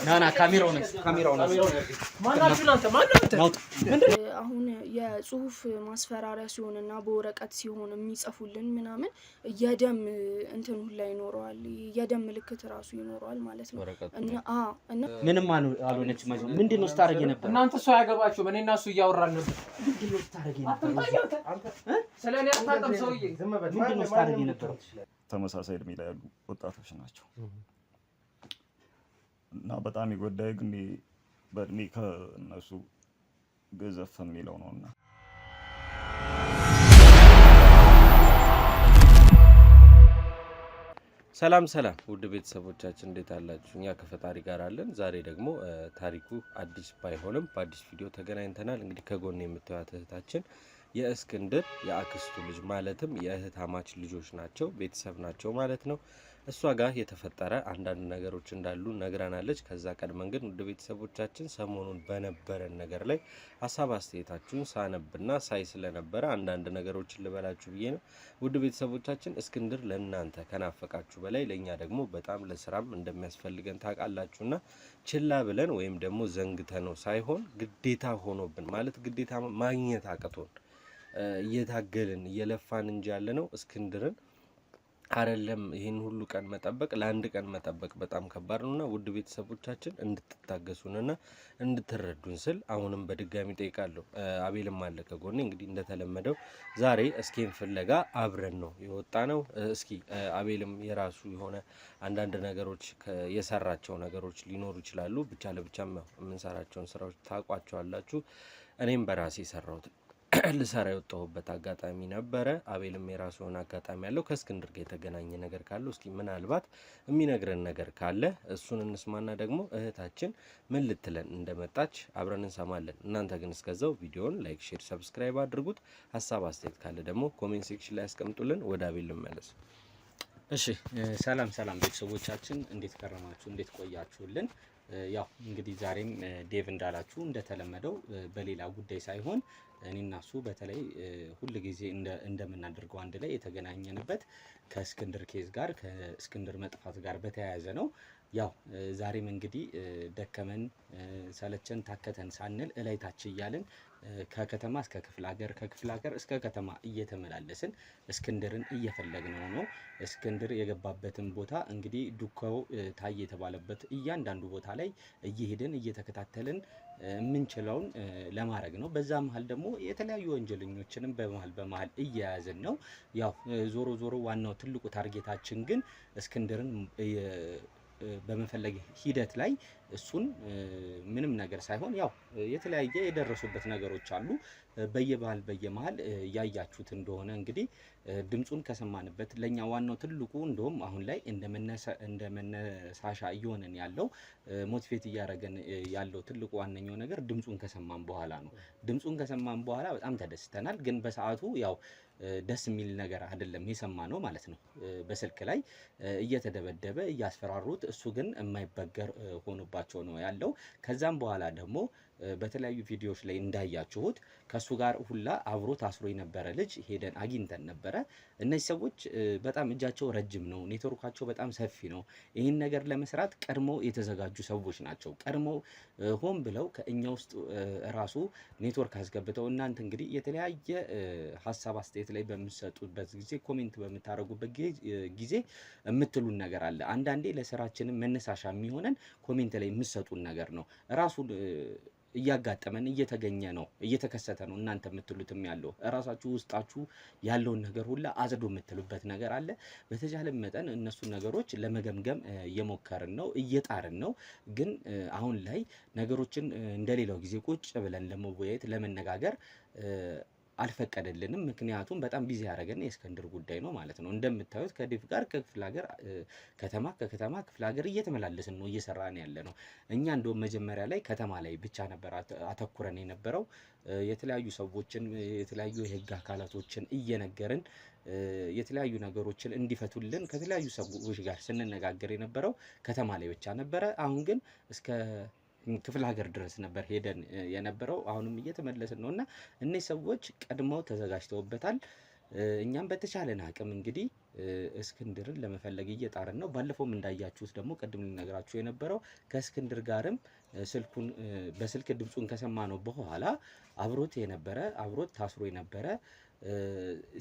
ናና ካሜራውን አሁን የጽሁፍ ማስፈራሪያ ሲሆንና በወረቀት ሲሆን የሚጽፉልን ምናምን የደም እንትን ሁላ ይኖረዋል የደም ምልክት ራሱ ይኖረዋል ማለት ነው እና ምንም አልሆነች ማለት ነው ምንድነው ስታረጊ ነበር እናንተ ሰው ያገባችሁ እኔና እሱ እያወራን ነበር ምንድነው ስታረጊ ነበር አንተ ስለኔ አታውቅም ሰውዬ ምንድነው ስታረጊ ነበር ተመሳሳይ እድሜ ላይ ያሉ ወጣቶች ናቸው እና በጣም ይጎዳይ ግን በእድሜ ከነሱ ገዘፍ የሚለው ነውና ሰላም ውድ ቤተሰቦቻችን እንዴት አላችሁ? እኛ ከፈጣሪ ጋር አለን። ዛሬ ደግሞ ታሪኩ አዲስ ባይሆንም በአዲስ ቪዲዮ ተገናኝተናል። እንግዲህ ከጎን የምታዩት እህታችን የእስክንድር የአክስቱ ልጅ ማለትም የእህታማች ልጆች ናቸው፣ ቤተሰብ ናቸው ማለት ነው። እሷ ጋር የተፈጠረ አንዳንድ ነገሮች እንዳሉ ነግራናለች። ከዛ ቀድመን ግን ውድ ቤተሰቦቻችን ሰሞኑን በነበረን ነገር ላይ ሀሳብ አስተያየታችሁን ሳነብና ሳይ ስለነበረ አንዳንድ ነገሮችን ልበላችሁ ብዬ ነው። ውድ ቤተሰቦቻችን እስክንድር ለእናንተ ከናፈቃችሁ በላይ ለእኛ ደግሞ በጣም ለስራም እንደሚያስፈልገን ታውቃላችሁና ችላ ብለን ወይም ደግሞ ዘንግተነው ሳይሆን ግዴታ ሆኖብን ማለት ግዴታ ማግኘት አቅቶን እየታገልን እየለፋን እንጂ ያለነው እስክንድርን አይደለም። ይሄን ሁሉ ቀን መጠበቅ ለአንድ ቀን መጠበቅ በጣም ከባድ ነውና ውድ ቤተሰቦቻችን እንድትታገሱንና እንድትረዱን ስል አሁንም በድጋሚ ጠይቃለሁ። አቤልም አለ ከጎኔ። እንግዲህ እንደተለመደው ዛሬ እስኪን ፍለጋ አብረን ነው የወጣ ነው። እስኪ አቤልም የራሱ የሆነ አንዳንድ ነገሮች የሰራቸው ነገሮች ሊኖሩ ይችላሉ። ብቻ ለብቻም የምንሰራቸውን ስራዎች ታውቋቸዋላችሁ። እኔም በራሴ ሰራሁት ልሰራ የወጣሁበት አጋጣሚ ነበረ። አቤልም የራሱ የሆነ አጋጣሚ ያለው ከእስክንድር ጋር የተገናኘ ነገር ካለው እስኪ ምናልባት የሚነግረን ነገር ካለ እሱን እንስማና ደግሞ እህታችን ምን ልትለን እንደመጣች አብረን እንሰማለን። እናንተ ግን እስከዛው ቪዲዮውን ላይክ፣ ሼር፣ ሰብስክራይብ አድርጉት። ሀሳብ አስተያየት ካለ ደግሞ ኮሜንት ሴክሽን ላይ ያስቀምጡልን። ወደ አቤል ልመለስ። እሺ ሰላም ቤተሰቦቻችን እንዴት ከረማችሁ? እንዴት ቆያችሁልን? ያው እንግዲህ ዛሬም ዴቭ እንዳላችሁ እንደተለመደው በሌላ ጉዳይ ሳይሆን እኔና እሱ በተለይ ሁሉ ጊዜ እንደምናደርገው አንድ ላይ የተገናኘንበት ከእስክንድር ኬዝ ጋር ከእስክንድር መጥፋት ጋር በተያያዘ ነው። ያው ዛሬም እንግዲህ ደከመን ሰለቸን ታከተን ሳንል እላይታች እያልን ከከተማ እስከ ክፍለ ሀገር ከክፍለ ሀገር እስከ ከተማ እየተመላለስን እስክንድርን እየፈለግነው ነው። እስክንድር የገባበትን ቦታ እንግዲህ ዱካው ታየ የተባለበት እያንዳንዱ ቦታ ላይ እየሄድን እየተከታተልን ምንችለውን ለማድረግ ነው። በዛ መሃል ደግሞ የተለያዩ ወንጀለኞችንም በመሃል እየያዝን ነው። ያው ዞሮ ዋናው ትልቁ ታርጌታችን ግን እስክንድርን በመፈለግ ሂደት ላይ እሱን ምንም ነገር ሳይሆን ያው የተለያየ የደረሱበት ነገሮች አሉ። በየመሃል ያያችሁት እንደሆነ እንግዲህ ድምጹን ከሰማንበት ለኛ ዋናው ትልቁ እንደውም አሁን ላይ እንደመነሳሻ እየሆነን ያለው ሞቲቬት እያደረገን ያለው ትልቁ ዋነኛው ነገር ድምጹን ከሰማን በኋላ ነው። ድምጹን ከሰማን በኋላ በጣም ተደስተናል። ግን በሰዓቱ ያው ደስ የሚል ነገር አይደለም የሰማነው ማለት ነው። በስልክ ላይ እየተደበደበ እያስፈራሩት እሱ ግን የማይበገር ሆኖባቸው ነው ያለው። ከዛም በኋላ ደግሞ በተለያዩ ቪዲዮዎች ላይ እንዳያችሁት ከሱ ጋር ሁላ አብሮ ታስሮ የነበረ ልጅ ሄደን አግኝተን ነበረ። እነዚህ ሰዎች በጣም እጃቸው ረጅም ነው፣ ኔትወርካቸው በጣም ሰፊ ነው። ይህን ነገር ለመስራት ቀድሞ የተዘጋጁ ሰዎች ናቸው። ቀድሞ ሆን ብለው ከእኛ ውስጥ ራሱ ኔትወርክ አስገብተው እናንተ እንግዲህ የተለያየ ሀሳብ አስተያየት ላይ በምትሰጡበት ጊዜ ኮሜንት በምታደርጉበት ጊዜ የምትሉን ነገር አለ። አንዳንዴ ለስራችንም መነሳሻ የሚሆነን ኮሜንት ላይ የምትሰጡን ነገር ነው። ራሱ እያጋጠመን እየተገኘ ነው እየተከሰተ ነው። እናንተ የምትሉትም ያለው ራሳችሁ ውስጣችሁ ያለውን ነገር ሁላ አጽዱ የምትሉበት ነገር አለ። በተቻለ መጠን እነሱን ነገሮች ለመገምገም እየሞከርን ነው እየጣርን ነው። ግን አሁን ላይ ነገሮችን እንደሌላው ጊዜ ቁጭ ብለን ለመወያየት ለመነጋገር አልፈቀደልንም። ምክንያቱም በጣም ቢዚ ያደረገን የእስክንድር ጉዳይ ነው ማለት ነው። እንደምታዩት ከዴቭ ጋር ከክፍለ ሀገር ከከተማ ክፍለ ሀገር እየተመላለስን ነው እየሰራን ያለ ነው። እኛ እንደውም መጀመሪያ ላይ ከተማ ላይ ብቻ ነበር አተኩረን የነበረው። የተለያዩ ሰዎችን የተለያዩ የህግ አካላቶችን እየነገርን የተለያዩ ነገሮችን እንዲፈቱልን ከተለያዩ ሰዎች ጋር ስንነጋገር የነበረው ከተማ ላይ ብቻ ነበረ። አሁን ግን እስከ ክፍለ ሀገር ድረስ ነበር ሄደን የነበረው። አሁንም እየተመለስን ነውና እነዚህ ሰዎች ቀድመው ተዘጋጅተውበታል። እኛም በተቻለን አቅም እንግዲህ እስክንድርን ለመፈለግ እየጣርን ነው። ባለፈውም እንዳያችሁት ደግሞ ቅድም ልነግራችሁ የነበረው ከእስክንድር ጋርም ስልኩን በስልክ ድምጹን ከሰማነው በኋላ አብሮት ታስሮ የነበረ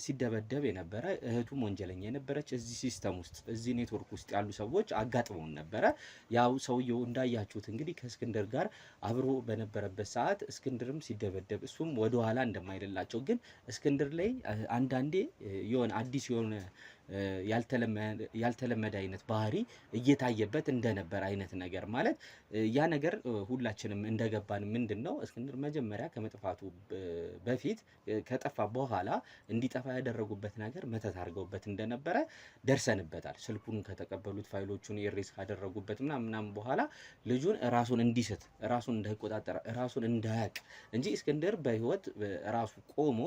ሲደበደብ የነበረ እህቱም ወንጀለኛ የነበረች እዚህ ሲስተም ውስጥ እዚህ ኔትወርክ ውስጥ ያሉ ሰዎች አጋጥመውን ነበረ። ያው ሰውየው እንዳያችሁት እንግዲህ ከእስክንድር ጋር አብሮ በነበረበት ሰዓት እስክንድርም ሲደበደብ እሱም ወደ ኋላ እንደማይደላቸው ግን እስክንድር ላይ አንዳንዴ የሆነ አዲስ የሆነ ያልተለመደ አይነት ባህሪ እየታየበት እንደነበር አይነት ነገር ማለት ያ ነገር ሁላችንም እንደገባን ምንድነው እስክንድር መጀመሪያ ከመጥፋቱ በፊት ከጠፋ በኋላ እንዲጠፋ ያደረጉበት ነገር መተት አድርገውበት እንደነበረ ደርሰንበታል። ስልኩን ከተቀበሉት ፋይሎቹን ኤሬስ ካደረጉበት ምናምን በኋላ ልጁን ራሱን እንዲስት ራሱን እንዳይቆጣጠር ራሱን እንዳያቅ እንጂ እስክንድር በህይወት ራሱ ቆሞ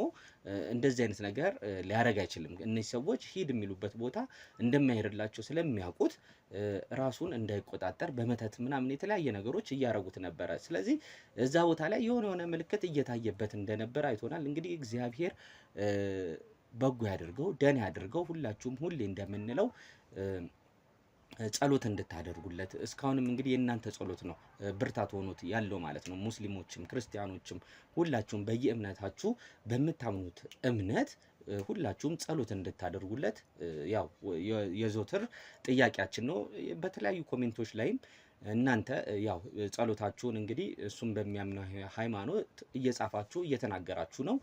እንደዚህ አይነት ነገር ሊያደርግ አይችልም። እነዚህ ሰዎች ሂድ የሚሉበት ቦታ እንደማይሄድላቸው ስለሚያውቁት ራሱን እንዳይቆጣጠር በመተት ምናምን የተለያየ ነገሮች እያረጉት ነበረ። ስለዚህ እዛ ቦታ ላይ የሆነ ምልክት እየታየበት እንደነበረ አይቶናል። እንግዲህ እግዚአብሔር በጎ ያድርገው፣ ደህና ያድርገው። ሁላችሁም ሁሌ እንደምንለው ጸሎት እንድታደርጉለት እስካሁንም እንግዲህ የእናንተ ጸሎት ነው ብርታት ሆኖት ያለው ማለት ነው። ሙስሊሞችም ክርስቲያኖችም ሁላችሁም በየእምነታችሁ በምታምኑት እምነት ሁላችሁም ጸሎት እንድታደርጉለት ያው የዘወትር ጥያቄያችን ነው። በተለያዩ ኮሜንቶች ላይም እናንተ ያው ጸሎታችሁን እንግዲህ እሱም በሚያምነው ሃይማኖት እየጻፋችሁ እየተናገራችሁ ነው።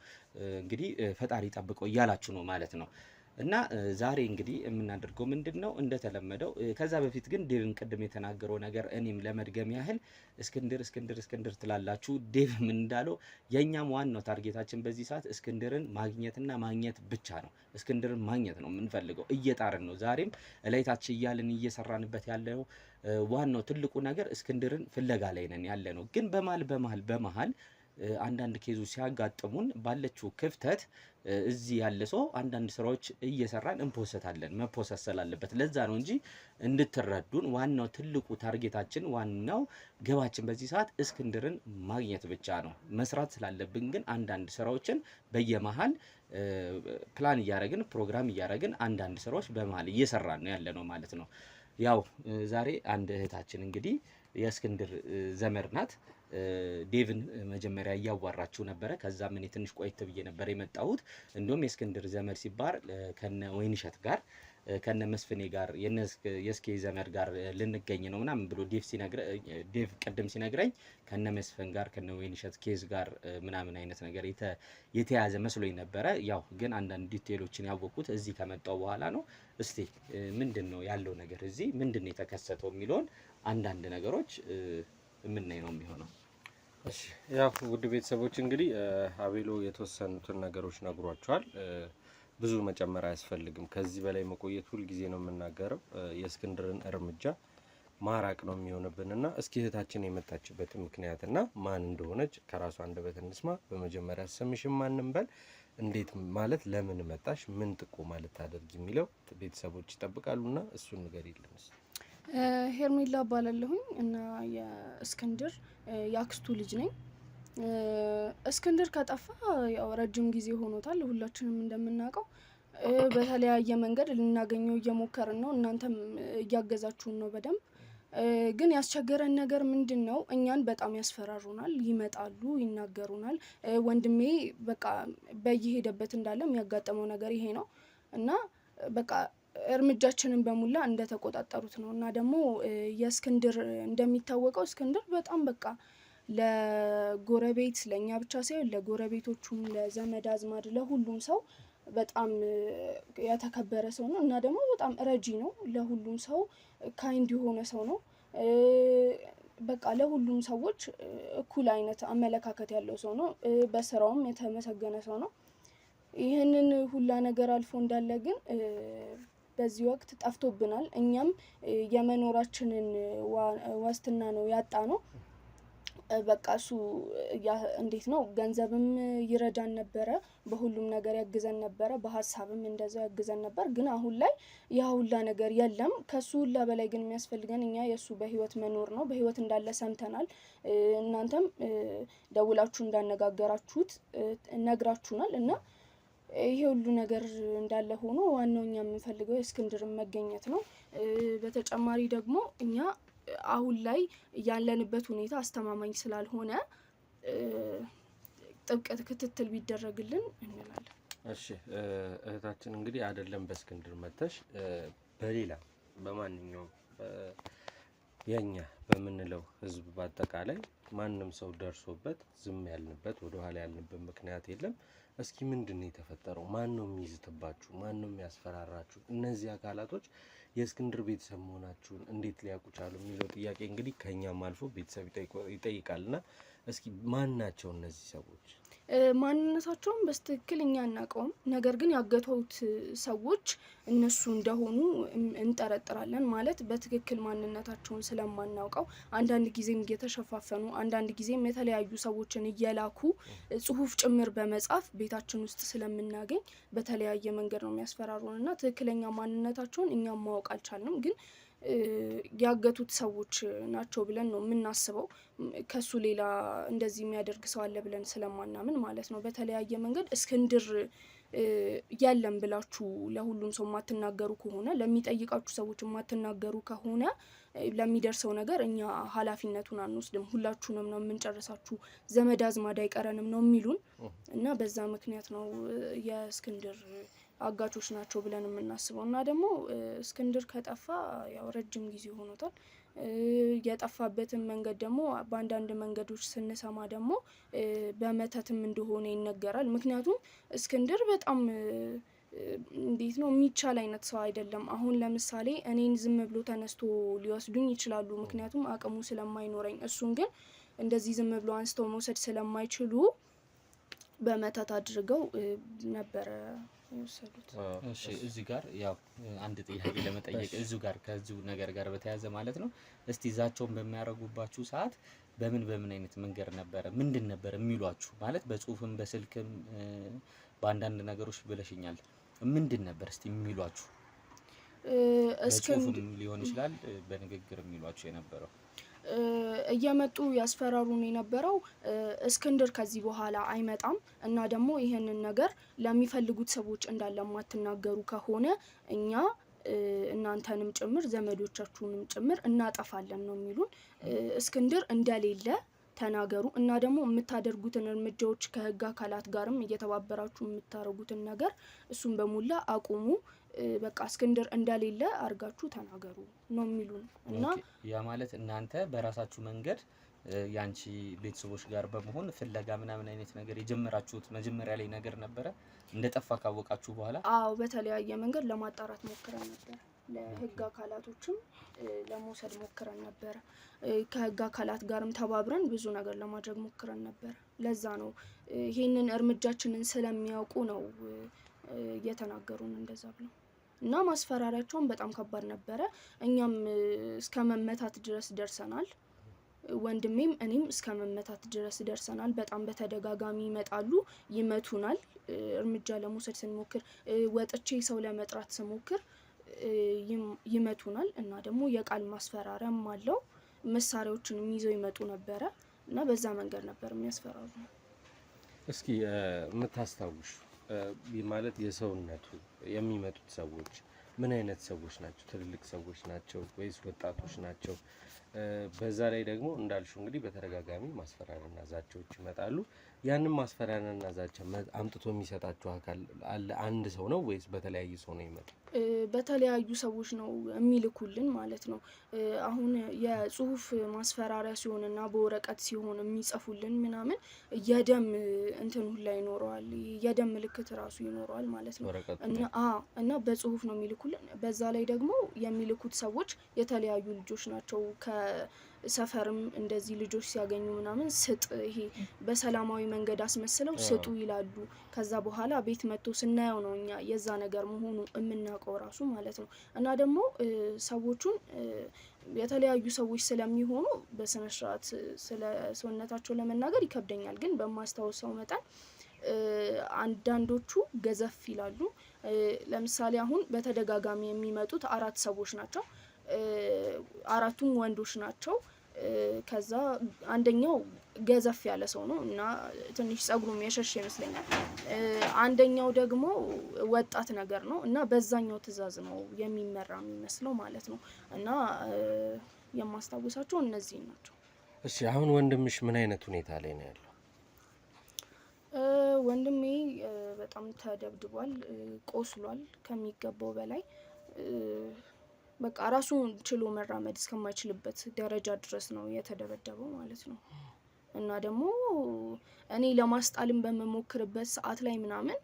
እንግዲህ ፈጣሪ ጠብቀው እያላችሁ ነው ማለት ነው። እና ዛሬ እንግዲህ የምናደርገው ምንድነው እንደተለመደው ከዛ በፊት ግን ዴቭን ቅድም የተናገረው ነገር እኔም ለመድገም ያህል እስክንድር ትላላችሁ። ዴቭ ምን እንዳለው የኛም ዋናው ታርጌታችን በዚህ ሰዓት እስክንድርን ማግኘትና ማግኘት ብቻ ነው። እስክንድርን ማግኘት ነው የምንፈልገው፣ እየጣርን ነው። ዛሬም እላይታች እያልን እየሰራንበት ያለው ዋናው ትልቁ ነገር እስክንድርን ፍለጋ ላይ ነን ያለ ነው። ግን በመሃል አንዳንድ ኬዙ ሲያጋጥሙን ባለችው ክፍተት እዚህ ያለ ሰው አንዳንድ ስራዎች እየሰራን እንፖሰታለን። መፖሰት ስላለበት ለዛ ነው እንጂ እንድትረዱን ዋናው ትልቁ ታርጌታችን ዋናው ገባችን በዚህ ሰዓት እስክንድርን ማግኘት ብቻ ነው። መስራት ስላለብን ግን አንዳንድ ስራዎችን በየመሃል ፕላን እያረግን ፕሮግራም እያረግን አንዳንድ ስራዎች በመሃል እየሰራን ነው ያለ ነው ማለት ነው። ያው ዛሬ አንድ እህታችን እንግዲህ የእስክንድር ዘመድ ናት። ዴቭን መጀመሪያ እያዋራችሁ ነበረ። ከዛ ምን ትንሽ ቆይት ብዬ ነበር የመጣሁት። እንደውም የእስክንድር ዘመድ ሲባል ከነ ወይንሸት ጋር ከነ መስፍኔ ጋር የእስኬ ዘመድ ጋር ልንገኝ ነው ምናምን ብሎ ዴቭ ቅድም ሲነግረኝ ከነ መስፍን ጋር ከነ ወይንሸት ኬዝ ጋር ምናምን አይነት ነገር የተያዘ መስሎኝ ነበረ። ያው ግን አንዳንድ ዲቴሎችን ያወቁት እዚህ ከመጣው በኋላ ነው። እስቲ ምንድነው ያለው ነገር እዚህ ምንድነው የተከሰተው የሚለውን አንዳንድ ነገሮች የምናይ ነው የሚሆነው። እሺ ያው ውድ ቤተሰቦች እንግዲህ አቤሎ የተወሰኑትን ነገሮች ነግሯቸዋል። ብዙ መጨመር አያስፈልግም። ከዚህ በላይ መቆየት ሁል ጊዜ ነው የምናገረው። የእስክንድርን እርምጃ ማራቅ ነው የሚሆንብንና እስኪ እህታችን የመጣችበት ምክንያትና ማን እንደሆነች ከራሷ አንደበት እንስማ። በመጀመሪያ ስምሽን ማንም በል፣ እንዴት ማለት ለምን መጣሽ፣ ምን ጥቆማ ልታደርጊ የሚለው ቤተሰቦች ይጠብቃሉና እሱን ንገሪልን። ሄርሜላ እባላለሁኝ እና የእስክንድር የአክስቱ ልጅ ነኝ። እስክንድር ከጠፋ ያው ረጅም ጊዜ ሆኖታል። ሁላችንም እንደምናውቀው በተለያየ መንገድ ልናገኘው እየሞከርን ነው። እናንተም እያገዛችሁን ነው በደንብ። ግን ያስቸገረን ነገር ምንድን ነው? እኛን በጣም ያስፈራሩናል፣ ይመጣሉ፣ ይናገሩናል። ወንድሜ በቃ በየሄደበት እንዳለ የሚያጋጥመው ነገር ይሄ ነው እና በቃ እርምጃችንን በሙላ እንደተቆጣጠሩት ነው። እና ደግሞ የእስክንድር እንደሚታወቀው እስክንድር በጣም በቃ ለጎረቤት ለእኛ ብቻ ሳይሆን ለጎረቤቶቹም፣ ለዘመድ አዝማድ፣ ለሁሉም ሰው በጣም የተከበረ ሰው ነው እና ደግሞ በጣም ረጂ ነው። ለሁሉም ሰው ካይንድ የሆነ ሰው ነው። በቃ ለሁሉም ሰዎች እኩል አይነት አመለካከት ያለው ሰው ነው። በስራውም የተመሰገነ ሰው ነው። ይህንን ሁላ ነገር አልፎ እንዳለ ግን በዚህ ወቅት ጠፍቶብናል። እኛም የመኖራችንን ዋስትና ነው ያጣ ነው። በቃ እሱ እንዴት ነው ገንዘብም ይረዳን ነበረ፣ በሁሉም ነገር ያግዘን ነበረ፣ በሀሳብም እንደዛው ያግዘን ነበር። ግን አሁን ላይ ያ ሁላ ነገር የለም። ከሱ ሁላ በላይ ግን የሚያስፈልገን እኛ የእሱ በህይወት መኖር ነው። በህይወት እንዳለ ሰምተናል። እናንተም ደውላችሁ እንዳነጋገራችሁት ነግራችሁናል እና ይሄ ሁሉ ነገር እንዳለ ሆኖ ዋናው እኛ የምንፈልገው የእስክንድርን መገኘት ነው። በተጨማሪ ደግሞ እኛ አሁን ላይ ያለንበት ሁኔታ አስተማማኝ ስላልሆነ ጥብቅ ክትትል ቢደረግልን እንላለን። እሺ እህታችን እንግዲህ አይደለም በእስክንድር መተሽ በሌላ በማንኛውም የኛ በምንለው ህዝብ በአጠቃላይ ማንም ሰው ደርሶበት ዝም ያልንበት ወደ ኋላ ያልንበት ምክንያት የለም። እስኪ ምንድነው የተፈጠረው? ማን ነው የሚይዝትባችሁ? ማን ነው የሚያስፈራራችሁ? እነዚህ አካላቶች የእስክንድር ቤተሰብ መሆናችሁን እንዴት ሊያውቁ ቻሉ የሚለው ጥያቄ እንግዲህ ከኛም አልፎ ቤተሰብ ይጠይቃልና እስኪ ማን ናቸው እነዚህ ሰዎች? ማንነታቸውን በስትክክል እኛ አናውቀውም። ነገር ግን ያገቱት ሰዎች እነሱ እንደሆኑ እንጠረጥራለን። ማለት በትክክል ማንነታቸውን ስለማናውቀው አንዳንድ ጊዜም እየተሸፋፈኑ አንዳንድ ጊዜም የተለያዩ ሰዎችን እየላኩ ጽሁፍ ጭምር በመጻፍ ቤታችን ውስጥ ስለምናገኝ በተለያየ መንገድ ነው የሚያስፈራሩንና ትክክለኛ ማንነታቸውን እኛም ማወቅ አልቻልንም። ግን ያገቱት ሰዎች ናቸው ብለን ነው የምናስበው። ከሱ ሌላ እንደዚህ የሚያደርግ ሰው አለ ብለን ስለማናምን ማለት ነው። በተለያየ መንገድ እስክንድር ያለም ብላችሁ ለሁሉም ሰው የማትናገሩ ከሆነ ለሚጠይቃችሁ ሰዎች የማትናገሩ ከሆነ ለሚደርሰው ነገር እኛ ኃላፊነቱን አንወስድም፣ ሁላችሁንም ነው የምንጨርሳችሁ፣ ዘመድ አዝማድ አይቀረንም ነው የሚሉን እና በዛ ምክንያት ነው የእስክንድር አጋቾች ናቸው ብለን የምናስበው። እና ደግሞ እስክንድር ከጠፋ ያው ረጅም ጊዜ ሆኖታል። የጠፋበትን መንገድ ደግሞ በአንዳንድ መንገዶች ስንሰማ ደግሞ በመተትም እንደሆነ ይነገራል። ምክንያቱም እስክንድር በጣም እንዴት ነው የሚቻል አይነት ሰው አይደለም። አሁን ለምሳሌ እኔን ዝም ብሎ ተነስቶ ሊወስዱኝ ይችላሉ፣ ምክንያቱም አቅሙ ስለማይኖረኝ። እሱን ግን እንደዚህ ዝም ብሎ አንስተው መውሰድ ስለማይችሉ በመተት አድርገው ነበረ የወሰዱት። እሺ እዚህ ጋር ያው አንድ ጥያቄ ለመጠየቅ እዚሁ ጋር ከዚሁ ነገር ጋር በተያያዘ ማለት ነው። እስቲ ዛቸውን በሚያረጉባችሁ ሰዓት በምን አይነት መንገድ ነበረ? ምንድን ነበር የሚሏችሁ? ማለት በጽሁፍም በስልክም በአንዳንድ ነገሮች ብለሽኛል። ምንድን ነበር እስቲ የሚሏችሁ? በጽሁፍም ሊሆን ይችላል በንግግር የሚሏችሁ የነበረው? እየመጡ ያስፈራሩን የነበረው እስክንድር ከዚህ በኋላ አይመጣም እና ደግሞ ይሄንን ነገር ለሚፈልጉት ሰዎች እንዳለ ማትናገሩ ከሆነ እኛ እናንተንም ጭምር ዘመዶቻችሁንም ጭምር እናጠፋለን ነው የሚሉን። እስክንድር እንደሌለ ተናገሩ እና ደግሞ የምታደርጉትን እርምጃዎች ከህግ አካላት ጋርም እየተባበራችሁ የምታደርጉትን ነገር እሱን በሙላ አቁሙ፣ በቃ እስክንድር እንደሌለ አርጋችሁ ተናገሩ ነው የሚሉን። እና ያ ማለት እናንተ በራሳችሁ መንገድ ያንቺ ቤተሰቦች ጋር በመሆን ፍለጋ ምናምን አይነት ነገር የጀመራችሁት መጀመሪያ ላይ ነገር ነበረ እንደጠፋ ካወቃችሁ በኋላ? አዎ በተለያየ መንገድ ለማጣራት ሞክረን ነበር። ለህግ አካላቶችም ለመውሰድ ሞክረን ነበር። ከህግ አካላት ጋርም ተባብረን ብዙ ነገር ለማድረግ ሞክረን ነበር። ለዛ ነው ይሄንን እርምጃችንን ስለሚያውቁ ነው እየተናገሩን እንደዛ ብለው እና ማስፈራሪያቸውን በጣም ከባድ ነበረ። እኛም እስከ መመታት ድረስ ደርሰናል። ወንድሜም እኔም እስከ መመታት ድረስ ደርሰናል። በጣም በተደጋጋሚ ይመጣሉ፣ ይመቱናል። እርምጃ ለመውሰድ ስንሞክር ወጥቼ ሰው ለመጥራት ስሞክር ይመቱናል እና ደግሞ የቃል ማስፈራሪያም አለው። መሳሪያዎችንም ይዘው ይመጡ ነበረ እና በዛ መንገድ ነበር የሚያስፈራሩ። እስኪ የምታስታውሹ ማለት የሰውነቱ የሚመጡት ሰዎች ምን አይነት ሰዎች ናቸው? ትልልቅ ሰዎች ናቸው ወይስ ወጣቶች ናቸው? በዛ ላይ ደግሞ እንዳልሽው እንግዲህ በተደጋጋሚ ማስፈራሪያና ዛቻዎች ይመጣሉ። ያንን ማስፈራሪያና ዛቻ አምጥቶ የሚሰጣቸው አካል አለ? አንድ ሰው ነው ወይስ በተለያዩ ሰው ነው ይመጣ? በተለያዩ ሰዎች ነው የሚልኩልን ማለት ነው። አሁን የጽሁፍ ማስፈራሪያ ሲሆንና በወረቀት ሲሆን የሚጽፉልን ምናምን የደም እንትን ሁላ ይኖረዋል፣ የደም ምልክት ራሱ ይኖረዋል ማለት ነው። እና በጽሁፍ ነው የሚልኩልን። በዛ ላይ ደግሞ የሚልኩት ሰዎች የተለያዩ ልጆች ናቸው። ከሰፈርም እንደዚህ ልጆች ሲያገኙ ምናምን ስጥ፣ ይሄ በሰላማዊ መንገድ አስመስለው ስጡ ይላሉ። ከዛ በኋላ ቤት መጥቶ ስናየው ነው እኛ የዛ ነገር መሆኑ የምናውቀው ራሱ ማለት ነው። እና ደግሞ ሰዎቹን የተለያዩ ሰዎች ስለሚሆኑ በስነ ስርዓት ስለ ሰውነታቸው ለመናገር ይከብደኛል። ግን በማስታወሰው መጠን አንዳንዶቹ ገዘፍ ይላሉ። ለምሳሌ አሁን በተደጋጋሚ የሚመጡት 4 ሰዎች ናቸው። 4ቱም ወንዶች ናቸው። ከዛ አንደኛው ገዘፍ ያለ ሰው ነው እና ትንሽ ጸጉሩም የሸሽ ይመስለኛል። አንደኛው ደግሞ ወጣት ነገር ነው እና በዛኛው ትዕዛዝ ነው የሚመራ የሚመስለው ማለት ነው። እና የማስታውሳቸው እነዚህ ናቸው። እሺ አሁን ወንድምሽ ምን አይነት ሁኔታ ላይ ነው ያለው? ወንድሜ በጣም ተደብድቧል፣ ቆስሏል ከሚገባው በላይ በቃ ራሱን ችሎ መራመድ እስከማይችልበት ደረጃ ድረስ ነው የተደበደበው ማለት ነው። እና ደግሞ እኔ ለማስጣልም በመሞክርበት ሰዓት ላይ ምናምን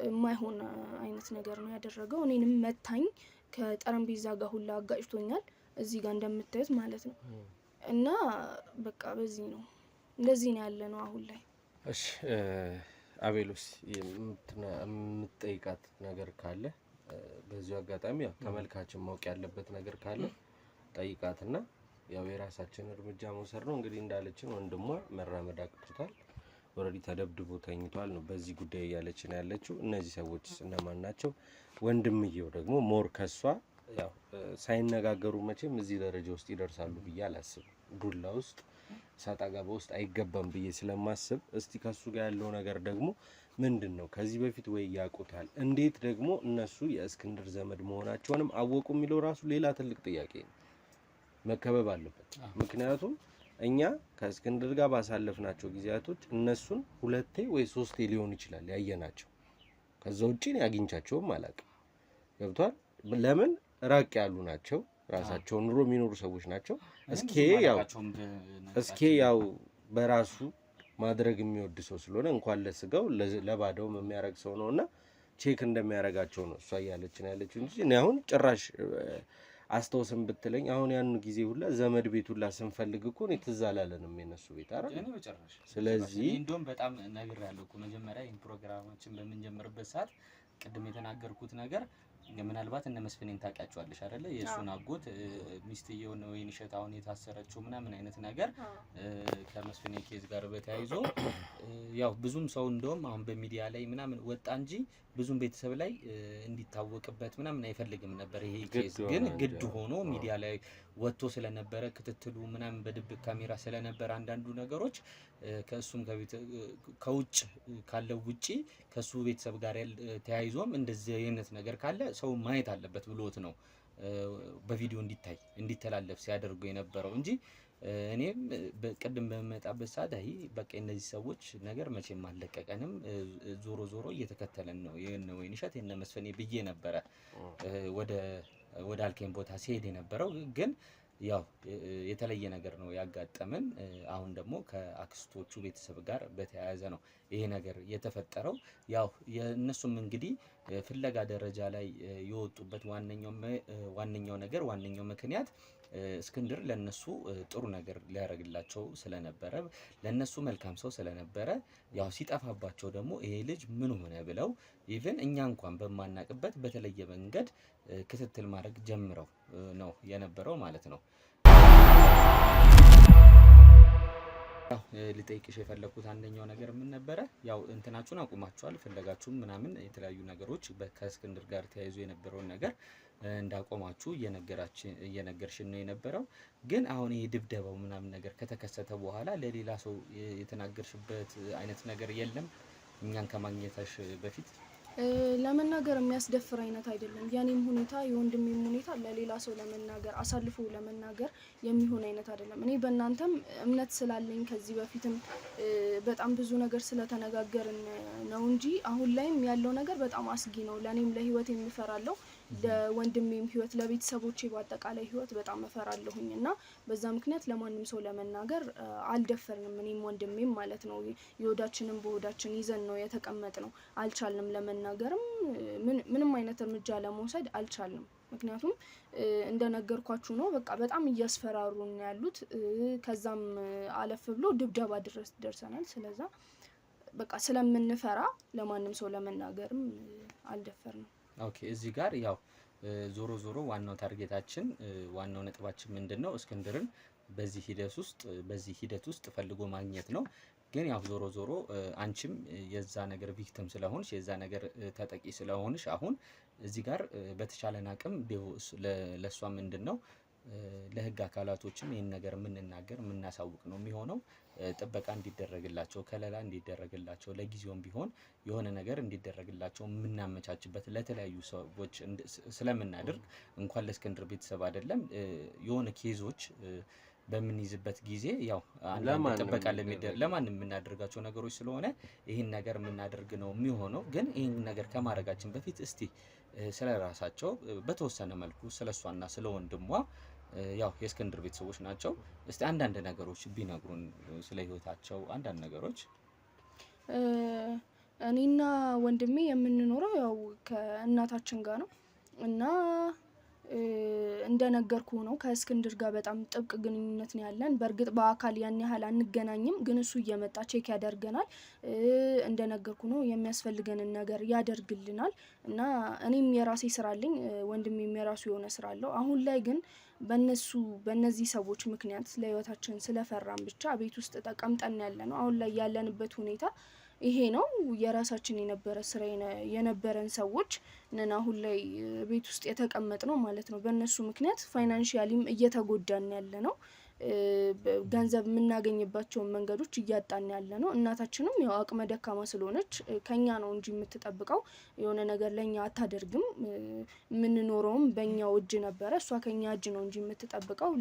የማይሆን አይነት ነገር ነው ያደረገው። እኔንም መታኝ፣ ከጠረጴዛ ጋር ሁላ አጋጭቶኛል እዚህ ጋር እንደምታዩት ማለት ነው። እና በቃ በዚህ ነው እንደዚህ ነው ያለ ነው አሁን ላይ። እሺ አቤሎስ የምትጠይቃት ነገር ካለ በዚሁ አጋጣሚ ያው ተመልካችን ማወቅ ያለበት ነገር ካለ ጠይቃትና ያው የራሳችን እርምጃ መውሰድ ነው። እንግዲህ እንዳለችን ወንድሟ መራመድ አቅቶታል፣ ኦልሬዲ ተደብድቦ ተኝቷል ነው በዚህ ጉዳይ ያለችን ያለችው። እነዚህ ሰዎች እነማን ናቸው? ወንድምየው ደግሞ ሞር ከሷ ያው ሳይነጋገሩ መቼም እዚህ ደረጃ ውስጥ ይደርሳሉ ብዬ አላስብም። ዱላ ውስጥ ሳጣ ገባ ውስጥ አይገባም ብዬ ስለማስብ እስቲ ከሱ ጋር ያለው ነገር ደግሞ ምንድነው? ከዚህ በፊት ወይ ያውቁታል? እንዴት ደግሞ እነሱ የእስክንድር ዘመድ መሆናቸውንም አወቁ የሚለው ራሱ ሌላ ትልቅ ጥያቄ ነው። መከበብ አለበት። ምክንያቱም እኛ ከእስክንድር ጋር ባሳለፍናቸው ጊዜያቶች እነሱን 2 ወይ 3 ሊሆን ይችላል ያየናቸው። ከዛ ውጪ ነው ያግኝቻቸውም አላውቅም። ገብቷል? ለምን ራቅ ያሉ ናቸው። ራሳቸው ኑሮ የሚኖሩ ሰዎች ናቸው። እስኪ ያው በራሱ ማድረግ የሚወድ ሰው ስለሆነ እንኳን ለስጋው ለባዳው የሚያረግ ሰው ነውና ቼክ እንደሚያረጋቸው ነው እሷ ያለችው እንጂ እኔ አሁን ጭራሽ አስተውስም ብትለኝ አሁን ያን ጊዜ ሁላ ዘመድ ቤት ሁላ ስንፈልግ እኮ ነው ትዝ አላለንም የነሱ ቤት አይደል? እኔ በጭራሽ። ስለዚህ እንደውም በጣም ነገር ያለው እኮ መጀመሪያ ይሄን ፕሮግራማችን በመንጀምርበት ሰዓት ቅድም የተናገርኩት ነገር ምናልባት እነ መስፍኔን ታውቂያቸዋለሽ አይደለ? የእሱን አጎት ሚስትየው ነው ወይንሸት አሁን የታሰረችው ምናምን አይነት ነገር ከመስፍኔ ኬዝ ጋር በተያይዞ ያው ብዙም ሰው እንደውም አሁን በሚዲያ ላይ ምናምን ወጣ እንጂ ብዙም ቤተሰብ ላይ እንዲታወቅበት ምናምን አይፈልግም ነበር። ይሄ ኬዝ ግን ግድ ሆኖ ሚዲያ ላይ ወጥቶ ስለነበረ ክትትሉ ምናምን በድብቅ ካሜራ ስለነበረ አንዳንዱ ነገሮች ከእሱም ከውጭ ካለው ውጪ ከሱ ቤተሰብ ጋር ተያይዞም እንደዚህ አይነት ነገር ካለ ሰው ማየት አለበት ብሎት ነው በቪዲዮ እንዲተላለፍ ሲያደርጉ የነበረው እንጂ እኔም በቅድም በመጣበት ሰዓት አይ በቃ እነዚህ ሰዎች ነገር መቼም አለቀቀንም ዞሮ እየተከተለን ነው የነ ወይንሸት የነ መስፍኔ ብዬ ነበረ ወደ አልኬም ቦታ ሲሄድ የነበረው። ግን ያው የተለየ ነገር ነው ያጋጠመን። አሁን ደግሞ ከአክስቶቹ ቤተሰብ ጋር በተያያዘ ነው ይሄ ነገር የተፈጠረው። ያው የእነሱም እንግዲህ ፍለጋ ደረጃ ላይ የወጡበት ዋነኛው ምክንያት እስክንድር ለነሱ ጥሩ ነገር ሊያደርግላቸው ስለነበረ ለነሱ መልካም ሰው ስለነበረ ያው ሲጠፋባቸው ደግሞ ይሄ ልጅ ምን ሆነ ብለው ኢቭን እኛ እንኳን በማናቅበት በተለየ መንገድ ክትትል ማድረግ ጀምረው ነው የነበረው ማለት ነው። ያው ልጠይቅሽ የፈለኩት አንደኛው ነገር ምን ነበረ? ያው እንትናችሁን አቁማችኋል ፍለጋችሁን ምናምን የተለያዩ ነገሮች ከእስክንድር ጋር ተያይዞ የነበረውን ነገር እንዳቆማችሁ እየነገርሽን ነው የነበረው። ግን አሁን ይሄ ድብደባው ምናምን ነገር ከተከሰተ በኋላ ለሌላ ሰው የተናገርሽበት አይነት ነገር የለም እኛን ከማግኘትሽ በፊት? ለመናገር የሚያስደፍር አይነት አይደለም። የኔም ሁኔታ የወንድሜም ሁኔታ ለሌላ ሰው ለመናገር አሳልፎ ለመናገር የሚሆን አይነት አይደለም። እኔ በእናንተም እምነት ስላለኝ ከዚህ በፊትም በጣም ብዙ ነገር ስለተነጋገርን ነው እንጂ አሁን ላይም ያለው ነገር በጣም አስጊ ነው። ለኔም ለህይወት የምፈራለው ለወንድሜም ህይወት ለቤተሰቦቼ በአጠቃላይ ህይወት በጣም እፈራለሁኝ እና በዛ ምክንያት ለማንም ሰው ለመናገር አልደፈርንም። እኔም ወንድሜም ማለት ነው የሆዳችንን በሆዳችን ይዘን ነው የተቀመጥነው። አልቻልንም ለመናገርም ምንም አይነት እርምጃ ለመውሰድ አልቻልንም። ምክንያቱም እንደነገርኳችሁ ነው በቃ በጣም እያስፈራሩን ያሉት። ከዛም አለፍ ብሎ ድብደባ ድረስ ደርሰናል። ስለዛ በቃ ስለምንፈራ ለማንም ሰው ለመናገርም አልደፈርንም። ኦኬ እዚህ ጋር ያው ዞሮ ዋናው ታርጌታችን ዋናው ነጥባችን ምንድነው? እስክንድርን በዚህ ሂደት ውስጥ ፈልጎ ማግኘት ነው። ግን ያው ዞሮ አንቺም የዛ ነገር ቪክቲም ስለሆንሽ የዛ ነገር ተጠቂ ስለሆንሽ አሁን እዚህ ጋር በተቻለን አቅም ለሷ ምንድነው ለህግ አካላቶችም ይህን ነገር የምንናገር የምናሳውቅ ነው የሚሆነው። ጥበቃ እንዲደረግላቸው፣ ከለላ እንዲደረግላቸው፣ ለጊዜውም ቢሆን የሆነ ነገር እንዲደረግላቸው የምናመቻችበት ለተለያዩ ሰዎች ስለምናደርግ እንኳን ለእስክንድር ቤተሰብ አይደለም የሆነ ኬዞች በምንይዝበት ጊዜ ያው ጥበቃ ለማንም የምናደርጋቸው ነገሮች ስለሆነ ይህን ነገር የምናደርግ ነው የሚሆነው። ግን ይህን ነገር ከማድረጋችን በፊት እስቲ ስለ ራሳቸው በተወሰነ መልኩ ስለ እሷና ስለ ወንድሟ ያው የእስክንድር ቤተሰቦች ናቸው። እስቲ አንዳንድ ነገሮች ቢነግሩን ስለ ህይወታቸው አንዳንድ ነገሮች። እኔና ወንድሜ የምንኖረው ያው ከእናታችን ጋር ነው እና እንደነገርኩ ነው ከእስክንድር ጋር በጣም ጥብቅ ግንኙነት ነው ያለን። በእርግጥ በአካል ያን ያህል አንገናኝም፣ ግን እሱ እየመጣ ቼክ ያደርገናል። እንደነገርኩ ነው የሚያስፈልገንን ነገር ያደርግልናል እና እኔም የራሴ ስራ አለኝ፣ ወንድሜም የራሱ የሆነ ስራ አለው። አሁን ላይ ግን በእነዚህ ሰዎች ምክንያት ለህይወታችን ስለፈራን ብቻ ቤት ውስጥ ተቀምጠን ያለ ነው። አሁን ላይ ያለንበት ሁኔታ ይሄ ነው። የራሳችን የነበረ ስራ የነበረን ሰዎች ነን አሁን ላይ ቤት ውስጥ የተቀመጥ ነው ማለት ነው። በእነሱ ምክንያት ፋይናንሺያሊም እየተጎዳን ያለ ነው። ገንዘብ የምናገኝባቸውን መንገዶች እያጣን ያለ ነው። እናታችንም ያው አቅመ ደካማ ስለሆነች ከኛ ነው እንጂ የምትጠብቀው የሆነ ነገር ለኛ አታደርግም። የምንኖረውም በእኛው እጅ ነበረ። እሷ ከኛ እጅ ነው እንጂ የምትጠብቀው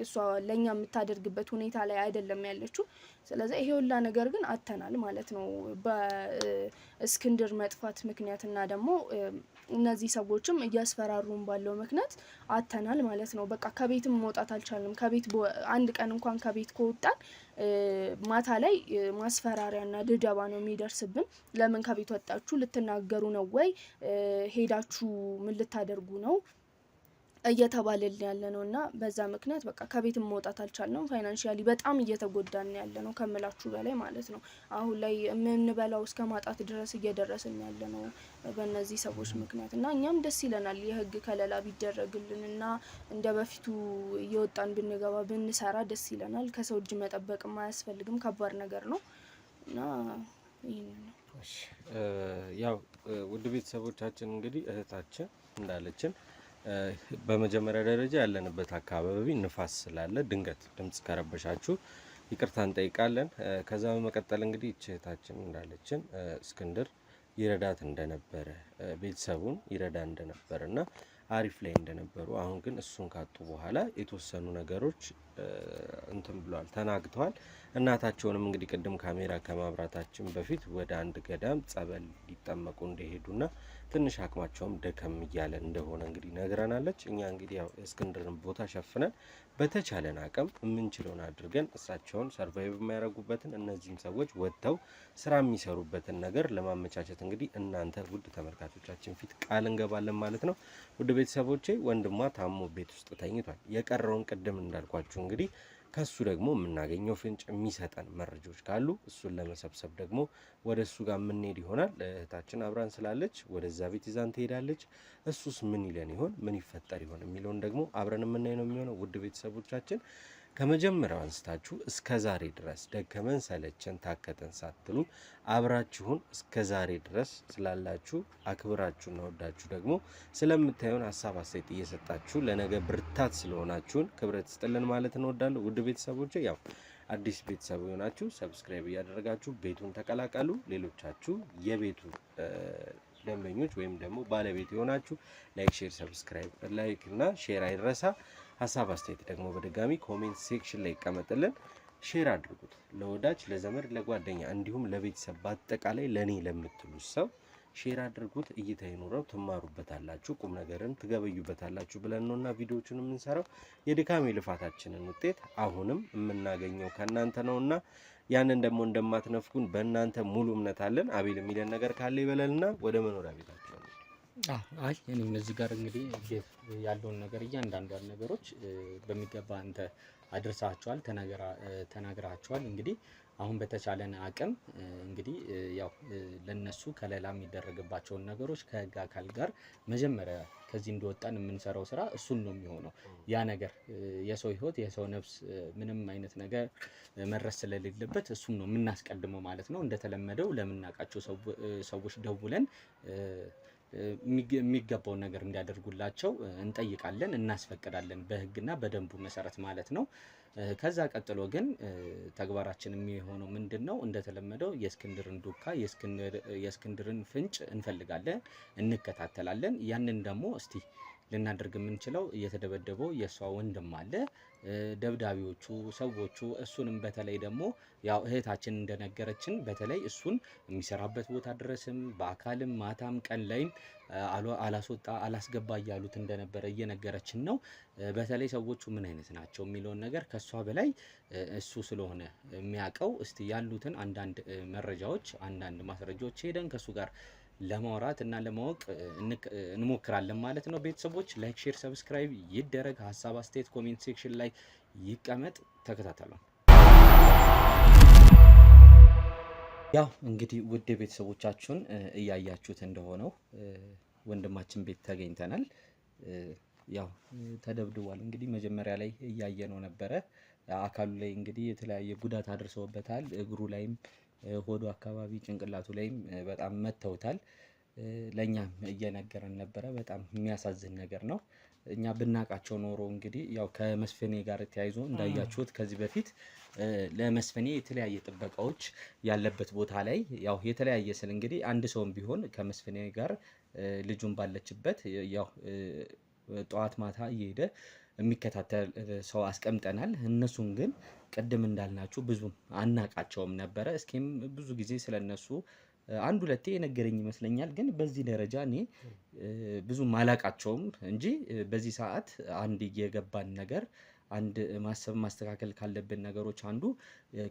እሷ ለኛ የምታደርግበት ሁኔታ ላይ አይደለም ያለችው። ስለዚህ ይሄ ሁላ ነገር ግን አተናል ማለት ነው በእስክንድር መጥፋት ምክንያት እና ደግሞ እነዚህ ሰዎችም እያስፈራሩን ባለው ምክንያት አተናል ማለት ነው። በቃ ከቤትም መውጣት አልቻልንም። ከቤት አንድ ቀን እንኳን ከቤት ከወጣን ማታ ላይ ማስፈራሪያና ድብደባ ነው የሚደርስብን። ለምን ከቤት ወጣችሁ? ልትናገሩ ነው ወይ? ሄዳችሁ ምን ልታደርጉ ነው እየተባለልን ያለ ነው እና በዛ ምክንያት በቃ ከቤትም መውጣት አልቻልንም። ፋይናንሺያሊ በጣም እየተጎዳን ያለ ነው ከምላችሁ በላይ ማለት ነው። አሁን ላይ የምንበላው እስከ ማጣት ድረስ እየደረስን ያለ ነው በእነዚህ ሰዎች ምክንያት እና እኛም ደስ ይለናል የህግ ከለላ ቢደረግልን እና እንደ በፊቱ እየወጣን ብንገባ ብንሰራ ደስ ይለናል። ከሰው እጅ መጠበቅም አያስፈልግም። ከባድ ነገር ነው እና ይህን ነው። ያው ውድ ቤተሰቦቻችን እንግዲህ እህታችን እንዳለችን በመጀመሪያ ደረጃ ያለንበት አካባቢ ንፋስ ስላለ ድንገት ድምጽ ከረበሻችሁ ይቅርታ እንጠይቃለን። ከዛ በመቀጠል እንግዲህ እህታችን እንዳለችን እስክንድር ይረዳት እንደነበረ ቤተሰቡን ይረዳ እንደነበረ እና አሪፍ ላይ እንደነበሩ፣ አሁን ግን እሱን ካጡ በኋላ የተወሰኑ ነገሮች እንትን ብለዋል፣ ተናግተዋል። እናታቸውንም እንግዲህ ቅድም ካሜራ ከማብራታችን በፊት ወደ አንድ ገዳም ጸበል ሊጠመቁ እንደሄዱና ትንሽ አቅማቸውም ደከም እያለ እንደሆነ እንግዲህ ነግረናለች። እኛ እንግዲህ ያው እስክንድርን ቦታ ሸፍነን በተቻለን አቅም የምንችለውን አድርገን እሳቸውን ሰርቫይቭ የሚያደርጉበትን እነዚህም ሰዎች ወጥተው ስራ የሚሰሩበትን ነገር ለማመቻቸት እንግዲህ እናንተ ውድ ተመልካቾቻችን ፊት ቃል እንገባለን ማለት ነው። ውድ ቤተሰቦቼ ወንድሟ ታሞ ቤት ውስጥ ተኝቷል። የቀረውን ቅድም እንዳልኳችሁ እንግዲህ ከሱ ደግሞ የምናገኘው ፍንጭ የሚሰጠን መረጃዎች ካሉ እሱን ለመሰብሰብ ደግሞ ወደ እሱ ጋር የምንሄድ ይሆናል። እህታችን አብራን ስላለች ወደዛ ቤት ይዛን ትሄዳለች። እሱስ ምን ይለን ይሆን፣ ምን ይፈጠር ይሆን የሚለውን ደግሞ አብረን የምናይ ነው የሚሆነው። ውድ ቤተሰቦቻችን ከመጀመሪያው አንስታችሁ እስከ ዛሬ ድረስ ደከመን ሰለቸን ታከተን ሳትሉ አብራችሁን እስከ ዛሬ ድረስ ስላላችሁ አክብራችሁና ወዳችሁ ደግሞ ስለምታዩን ሀሳብ አስተያየት እየሰጣችሁ ለነገ ብርታት ስለሆናችሁን ክብረት ስጥልን ማለት እንወዳለሁ። ውድ ቤተሰቦቼ ያው አዲስ ቤተሰብ የሆናችሁ ሰብስክራይብ እያደረጋችሁ ቤቱን ተቀላቀሉ። ሌሎቻችሁ የቤቱ ደንበኞች ወይም ደግሞ ባለቤት የሆናችሁ ላይክ፣ ሼር፣ ሰብስክራይብ፣ ላይክ እና ሼር አይረሳ። ሀሳብ አስተያየት ደግሞ በድጋሚ ኮሜንት ሴክሽን ላይ ይቀመጥልን። ሼር አድርጉት ለወዳጅ ለዘመድ ለጓደኛ እንዲሁም ለቤተሰብ በአጠቃላይ ለኔ ለምትሉት ሰው ሼር አድርጉት። እይታ ይኑረው፣ ትማሩበታላችሁ፣ ቁም ነገርን ትገበዩበታላችሁ ብለን ነውና ቪዲዮዎቹን የምንሰራው። የድካም የልፋታችንን ውጤት አሁንም የምናገኘው ከእናንተ ነውና ያንን ደግሞ እንደማትነፍጉን በእናንተ ሙሉ እምነት አለን። አቤል የሚለን ነገር ካለ ይበለልና ወደ መኖሪያ ቤታችን አይ እኔም እዚህ ጋር እንግዲህ ያለውን ነገር እያንዳንዷን ነገሮች በሚገባ አንተ አድርሳቸዋል፣ ተናግራቸዋል። እንግዲህ አሁን በተቻለን አቅም እንግዲህ ያው ለነሱ ከለላ የሚደረግባቸውን ነገሮች ከህግ አካል ጋር መጀመሪያ ከዚህ እንደወጣን የምንሰራው ስራ እሱን ነው የሚሆነው። ያ ነገር የሰው ህይወት የሰው ነፍስ ምንም አይነት ነገር መድረስ ስለሌለበት እሱን ነው የምናስቀድመው ማለት ነው። እንደተለመደው ለምናውቃቸው ሰዎች ደውለን የሚገባውን ነገር እንዲያደርጉላቸው እንጠይቃለን፣ እናስፈቅዳለን በህግና በደንቡ መሰረት ማለት ነው። ከዛ ቀጥሎ ግን ተግባራችን የሚሆነው ምንድነው? እንደተለመደው የእስክንድርን ዱካ የእስክንድርን ፍንጭ እንፈልጋለን፣ እንከታተላለን። ያንን ደግሞ እስቲ ልናደርግ የምንችለው እየተደበደበው የእሷ ወንድም አለ፣ ደብዳቤዎቹ ሰዎቹ እሱንም በተለይ ደግሞ ያው እህታችን እንደነገረችን በተለይ እሱን የሚሰራበት ቦታ ድረስም በአካልም ማታም ቀን ላይም አላስወጣ አላስገባ እያሉት እንደነበረ እየነገረችን ነው። በተለይ ሰዎቹ ምን አይነት ናቸው የሚለውን ነገር ከሷ በላይ እሱ ስለሆነ የሚያውቀው እስቲ ያሉትን አንዳንድ መረጃዎች አንዳንድ ማስረጃዎች ሄደን ከሱ ጋር ለማውራት እና ለማወቅ እንሞክራለን ማለት ነው። ቤተሰቦች ላይክ፣ ሼር፣ ሰብስክራይብ ይደረግ። ሀሳብ አስተያየት ኮሜንት ሴክሽን ላይ ይቀመጥ። ተከታተሉ። ያው እንግዲህ ውድ ቤተሰቦቻችሁን እያያችሁት እንደሆነው ወንድማችን ቤት ተገኝተናል። ያው ተደብድቧል። እንግዲህ መጀመሪያ ላይ እያየነው ነበረ። አካሉ ላይ እንግዲህ የተለያየ ጉዳት አድርሰውበታል። እግሩ ላይም ሆዱ አካባቢ ጭንቅላቱ ላይም በጣም መተውታል። ለኛም እየነገረን ነበረ። በጣም የሚያሳዝን ነገር ነው። እኛ ብናቃቸው ኖሮ እንግዲህ ያው ከመስፍኔ ጋር ተያይዞ እንዳያችሁት ከዚህ በፊት ለመስፍኔ የተለያየ ጥበቃዎች ያለበት ቦታ ላይ ያው የተለያየ ስል እንግዲህ አንድ ሰውም ቢሆን ከመስፍኔ ጋር ልጁን ባለችበት ያው ጠዋት ማታ እየሄደ የሚከታተል ሰው አስቀምጠናል። እነሱን ግን ቅድም እንዳልናችሁ ብዙም አናቃቸውም ነበረ። እስኪም ብዙ ጊዜ ስለነሱ አንድ ሁለቴ የነገረኝ ይመስለኛል። ግን በዚህ ደረጃ እኔ ብዙም አላቃቸውም እንጂ በዚህ ሰዓት አንድ የገባን ነገር አንድ ማሰብ ማስተካከል ካለብን ነገሮች አንዱ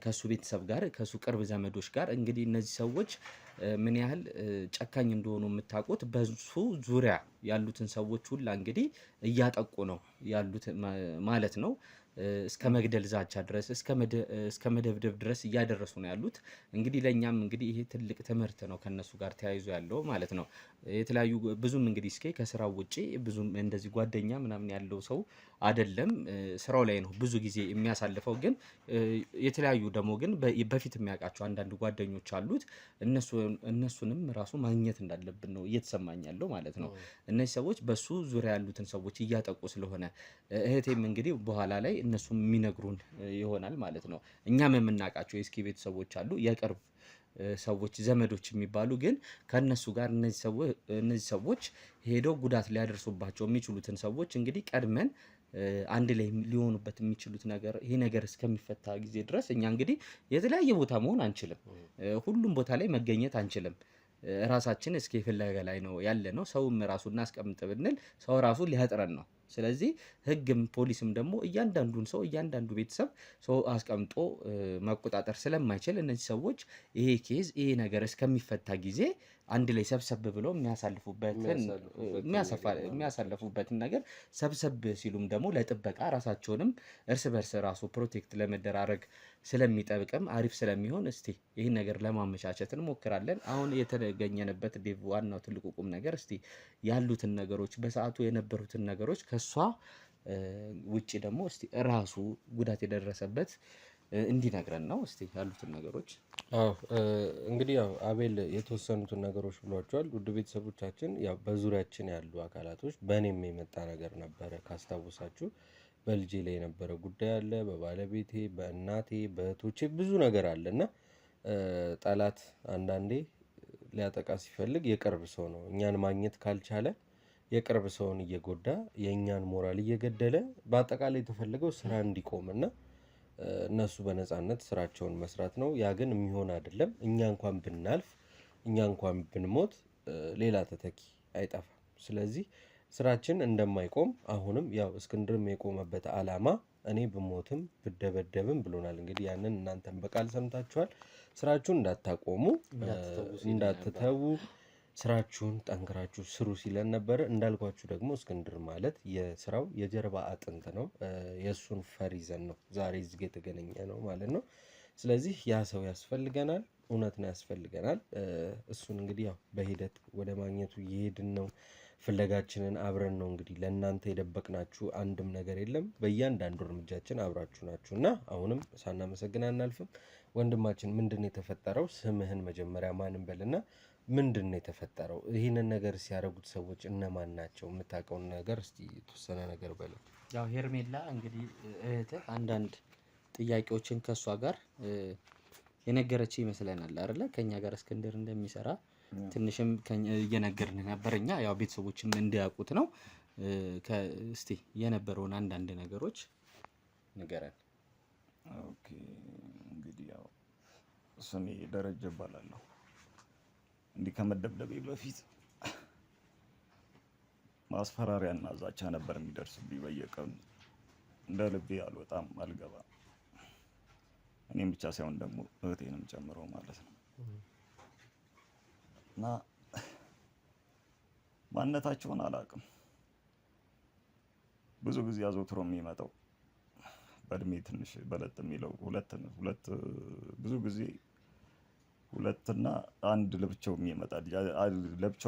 ከሱ ቤተሰብ ጋር ከሱ ቅርብ ዘመዶች ጋር እንግዲህ እነዚህ ሰዎች ምን ያህል ጨካኝ እንደሆኑ የምታውቁት በሱ ዙሪያ ያሉትን ሰዎች ሁላ እንግዲህ እያጠቁ ነው ያሉት ማለት ነው። እስከ መግደል ዛቻ ድረስ እስከ መደብደብ ድረስ እያደረሱ ነው ያሉት። እንግዲህ ለኛም እንግዲህ ይሄ ትልቅ ትምህርት ነው ከነሱ ጋር ተያይዞ ያለው ማለት ነው። የተለያዩ ብዙም እንግዲህ እስኪ ከስራው ውጪ ብዙም እንደዚህ ጓደኛ ምናምን ያለው ሰው አይደለም። ስራው ላይ ነው ብዙ ጊዜ የሚያሳልፈው። ግን የተለያዩ ደግሞ ግን በፊት የሚያውቃቸው አንዳንድ ጓደኞች አሉት። እነሱንም ራሱ ማግኘት እንዳለብን ነው እየተሰማኝ ያለው ማለት ነው። እነዚህ ሰዎች በሱ ዙሪያ ያሉትን ሰዎች እያጠቁ ስለሆነ እህቴም እንግዲህ በኋላ ላይ እነሱም የሚነግሩን ይሆናል ማለት ነው። እኛም የምናውቃቸው የእስኪ ቤተሰቦች አሉ፣ የቅርብ ሰዎች ዘመዶች የሚባሉ ግን ከነሱ ጋር እነዚህ ሰዎች ሄደው ጉዳት ሊያደርሱባቸው የሚችሉትን ሰዎች እንግዲህ ቀድመን አንድ ላይ ሊሆኑበት የሚችሉት ነገር ይሄ ነገር እስከሚፈታ ጊዜ ድረስ እኛ እንግዲህ የተለያየ ቦታ መሆን አንችልም። ሁሉም ቦታ ላይ መገኘት አንችልም። ራሳችን እስኪ ፍለጋ ላይ ነው ያለ ነው። ሰውም ራሱ እናስቀምጥ ብንል ሰው ራሱ ሊያጥረን ነው። ስለዚህ ህግም ፖሊስም ደግሞ እያንዳንዱን ሰው እያንዳንዱ ቤተሰብ ሰው አስቀምጦ መቆጣጠር ስለማይችል እነዚህ ሰዎች ይሄ ኬዝ ይሄ ነገር እስከሚፈታ ጊዜ አንድ ላይ ሰብሰብ ብለው የሚያሳልፉበትን ነገር ሰብሰብ ሲሉም ደግሞ ለጥበቃ ራሳቸውንም እርስ በርስ ራሱ ፕሮቴክት ለመደራረግ ስለሚጠብቅም አሪፍ ስለሚሆን እስቲ ይህን ነገር ለማመቻቸት እንሞክራለን። አሁን የተገኘንበት ዴቭ ዋናው ትልቁ ቁም ነገር እስቲ ያሉትን ነገሮች በሰዓቱ የነበሩትን ነገሮች ከሷ ውጪ ደግሞ እስቲ ራሱ ጉዳት የደረሰበት እንዲነግረን ነው። እስቲ ያሉትን ነገሮች እንግዲህ ያው አቤል የተወሰኑትን ነገሮች ብሏቸዋል። ውድ ቤተሰቦቻችን ያው በዙሪያችን ያሉ አካላቶች በእኔም የመጣ ነገር ነበረ ካስታወሳችሁ በልጄ ላይ የነበረ ጉዳይ አለ፣ በባለቤቴ፣ በእናቴ፣ በእህቶቼ ብዙ ነገር አለ እና ጠላት አንዳንዴ ሊያጠቃ ሲፈልግ የቅርብ ሰው ነው እኛን ማግኘት ካልቻለ የቅርብ ሰውን እየጎዳ የእኛን ሞራል እየገደለ በአጠቃላይ የተፈለገው ስራ እንዲቆምና እነሱ በነፃነት ስራቸውን መስራት ነው። ያ ግን የሚሆን አይደለም። እኛ እንኳን ብናልፍ እኛ እንኳን ብንሞት ሌላ ተተኪ አይጠፋም። ስለዚህ ስራችን እንደማይቆም አሁንም ያው እስክንድርም የቆመበት አላማ እኔ ብሞትም ብደበደብም ብሎናል። እንግዲህ ያንን እናንተም በቃል ሰምታችኋል። ስራችሁን እንዳታቆሙ እንዳትተዉ ስራችሁን ጠንክራችሁ ስሩ ሲለን ነበረ። እንዳልኳችሁ ደግሞ እስክንድር ማለት የስራው የጀርባ አጥንት ነው። የእሱን ፈር ይዘን ነው ዛሬ እዚህ የተገናኘ ነው ማለት ነው። ስለዚህ ያ ሰው ያስፈልገናል፣ እውነት ነው ያስፈልገናል። እሱን እንግዲህ ያው በሂደት ወደ ማግኘቱ እየሄድን ነው። ፍለጋችንን አብረን ነው እንግዲህ ለእናንተ የደበቅናችሁ አንድም ነገር የለም። በእያንዳንዱ እርምጃችን አብራችሁ ናችሁ እና አሁንም ሳናመሰግን አናልፍም። ወንድማችን ምንድን ነው የተፈጠረው? ስምህን መጀመሪያ ማንም በልና ምንድን ነው የተፈጠረው? ይህንን ነገር ሲያደርጉት ሰዎች እነማን ናቸው? የምታውቀውን ነገር እስቲ የተወሰነ ነገር በለው። ያው ሄርሜላ እንግዲህ እህትህ አንዳንድ ጥያቄዎችን ከእሷ ጋር የነገረች ይመስለናል አይደለ? ከኛ ጋር እስክንድር እንደሚሰራ ትንሽም እየነገርን ነበር። እኛ ያው ቤተሰቦችም እንዲያውቁት ነው። እስቲ የነበረውን አንዳንድ ነገሮች ንገረን። ኦኬ እንግዲህ ያው ስሜ ደረጀ እባላለሁ። እንዲህ ከመደብደቤ በፊት ማስፈራሪያና ዛቻ ነበር የሚደርስብኝ በየቀኑ። እንደ ልቤ አልወጣም አልገባም። እኔም ብቻ ሳይሆን ደግሞ እህቴንም ጨምሮ ማለት ነው። እና ማንነታቸውን አላውቅም። ብዙ ጊዜ አዘውትሮ የሚመጣው በእድሜ ትንሽ በለጥ የሚለው ሁለት ብዙ ጊዜ ሁለትና አንድ ለብቻው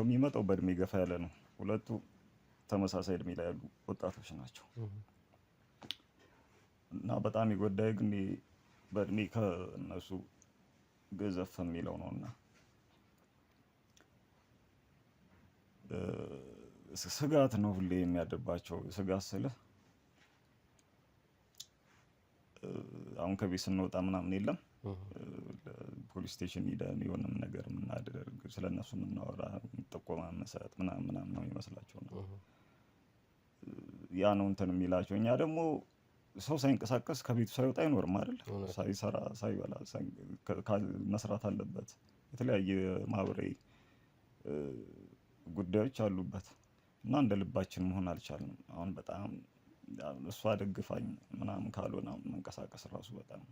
የሚመጣው በእድሜ ገፋ ያለ ነው። ሁለቱ ተመሳሳይ እድሜ ላይ ያሉ ወጣቶች ናቸው። እና በጣም የጎዳይ ግን በእድሜ ከእነሱ ገዘፍ የሚለው ነውና ስጋት ነው ሁሌ የሚያድርባቸው። ስጋት ስልህ አሁን ከቤት ስንወጣ ምናምን የለም ፖሊስ ስቴሽን ሄደን የሆነም ነገር የምናደርግ ስለነሱ የምናወራ ጥቆማ መሰጥ ምናምን ነው የሚመስላቸው ነው። ያ ነው እንትን የሚላቸው። እኛ ደግሞ ሰው ሳይንቀሳቀስ ከቤቱ ሳይወጣ አይኖርም አይደል? ሳይሰራ ሳይበላ መስራት አለበት። የተለያየ ማህበራዊ ጉዳዮች አሉበት እና እንደ ልባችን መሆን አልቻልንም። አሁን በጣም እሷ ደግፋኝ ምናምን ካልሆነ መንቀሳቀስ ራሱ በጣም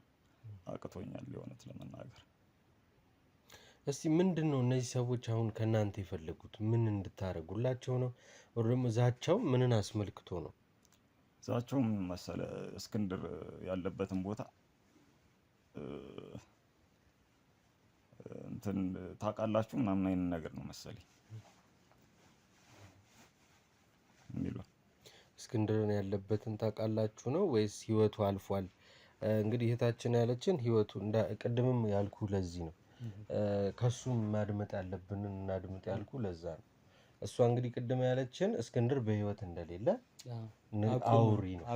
አቅቶኛል የእውነት ለመናገር። እስቲ ምንድነው እነዚህ ሰዎች አሁን ከእናንተ የፈለጉት? ምን እንድታረጉላቸው ነው? ወይም ዛቻው ምንን አስመልክቶ ነው? ዛቻው ምን መሰለ፣ እስክንድር ያለበትን ቦታ እንትን ታውቃላችሁ ምናምን አይነት ነገር ነው መሰለኝ የሚለው። እስክንድርን ያለበትን ታውቃላችሁ ነው ወይስ ህይወቱ አልፏል? እንግዲህ እህታችን ያለችን ህይወቱ ቅድምም ያልኩ ለዚህ ነው። ከሱም ማድመጥ ያለብንን እናድምጥ ያልኩ ለዛ ነው። እሷ እንግዲህ ቅድም ያለችን እስክንድር በህይወት እንደሌለ አውሪ ነው።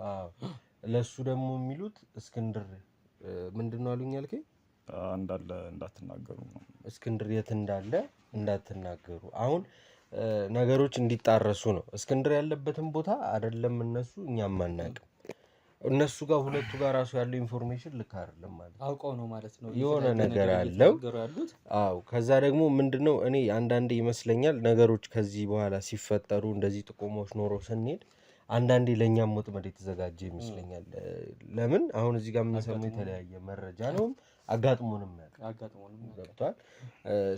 አዎ ለሱ ደግሞ የሚሉት እስክንድር ምንድነው አሉኝ ያልከኝ? እንዳለ እንዳትናገሩ ነው። እስክንድር የት እንዳለ እንዳትናገሩ። አሁን ነገሮች እንዲጣረሱ ነው። እስክንድር ያለበትን ቦታ አይደለም እነሱ እኛም አናውቅም። እነሱ ጋር ሁለቱ ጋር ራሱ ያለው ኢንፎርሜሽን ልክ አይደለም ማለት አውቀው ነው ማለት ነው። የሆነ ነገር አለው። አዎ ከዛ ደግሞ ምንድነው እኔ አንዳንዴ ይመስለኛል ነገሮች ከዚህ በኋላ ሲፈጠሩ እንደዚህ ጥቆሞች ኖሮ ስንሄድ አንዳንዴ ለኛም ወጥመድ የተዘጋጀ ይመስለኛል። ለምን አሁን እዚህ ጋር የምንሰማው የተለያየ መረጃ ነው። አጋጥሞንም ገብቷል።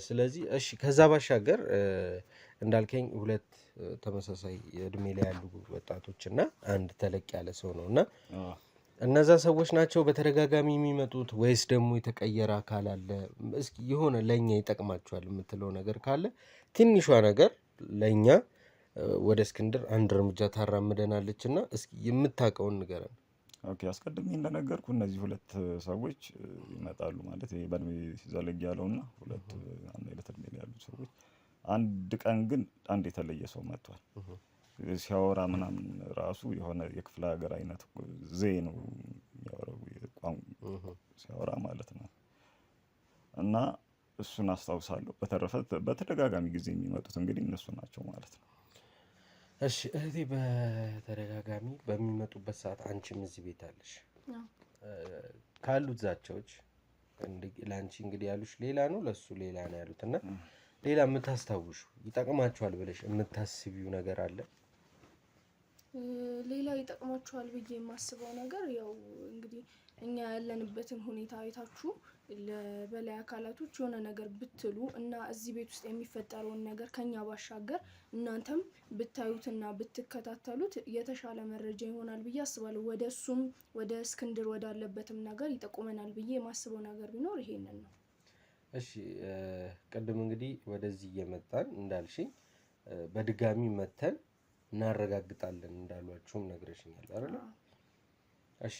ስለዚህ እሺ ከዛ ባሻገር እንዳልከኝ ሁለት ተመሳሳይ እድሜ ላይ ያሉ ወጣቶች እና አንድ ተለቅ ያለ ሰው ነው እና እነዛ ሰዎች ናቸው በተደጋጋሚ የሚመጡት ወይስ ደግሞ የተቀየረ አካል አለ? እስኪ የሆነ ለኛ ይጠቅማቸዋል የምትለው ነገር ካለ ትንሿ ነገር ለኛ ወደ እስክንድር አንድ እርምጃ ታራምደናለች እና እስኪ የምታውቀውን ንገረን። ኦኬ አስቀድሜ እንደነገርኩ እነዚህ ሁለት ሰዎች ይመጣሉ ማለት ይሄ በእድሜ ዘለግ ያለውና ሁለት አንድ አይነት እድሜ ላይ ያሉ ሰዎች። አንድ ቀን ግን አንድ የተለየ ሰው መጥቷል። ሲያወራ ምናምን ራሱ የሆነ የክፍለ ሀገር አይነት ዘዬ ነው የሚያወራው ሲያወራ ማለት ነው። እና እሱን አስታውሳለሁ። በተረፈ በተደጋጋሚ ጊዜ የሚመጡት እንግዲህ እነሱ ናቸው ማለት ነው። እሺ እህቴ በተደጋጋሚ በሚመጡበት ሰዓት አንቺም እዚህ ቤት አለሽ። ካሉት ዛቻዎች ለአንቺ እንግዲህ ያሉሽ ሌላ ነው፣ ለሱ ሌላ ነው ያሉት እና ሌላ የምታስታውሹ ይጠቅማቸዋል ብለሽ የምታስቢው ነገር አለ? ሌላ ይጠቅማቸዋል ብዬ የማስበው ነገር ያው እንግዲህ እኛ ያለንበትን ሁኔታ አይታችሁ ለበላይ አካላቶች የሆነ ነገር ብትሉ እና እዚህ ቤት ውስጥ የሚፈጠረውን ነገር ከኛ ባሻገር እናንተም ብታዩትና ብትከታተሉት የተሻለ መረጃ ይሆናል ብዬ አስባለሁ። ወደ እሱም ወደ እስክንድር ወዳለበትም ነገር ይጠቁመናል ብዬ የማስበው ነገር ቢኖር ይሄንን ነው። እሺ ቅድም እንግዲህ ወደዚህ እየመጣን እንዳልሽኝ በድጋሚ መተን እናረጋግጣለን እንዳሏችሁም ነግረሽኛል አይደል? እሺ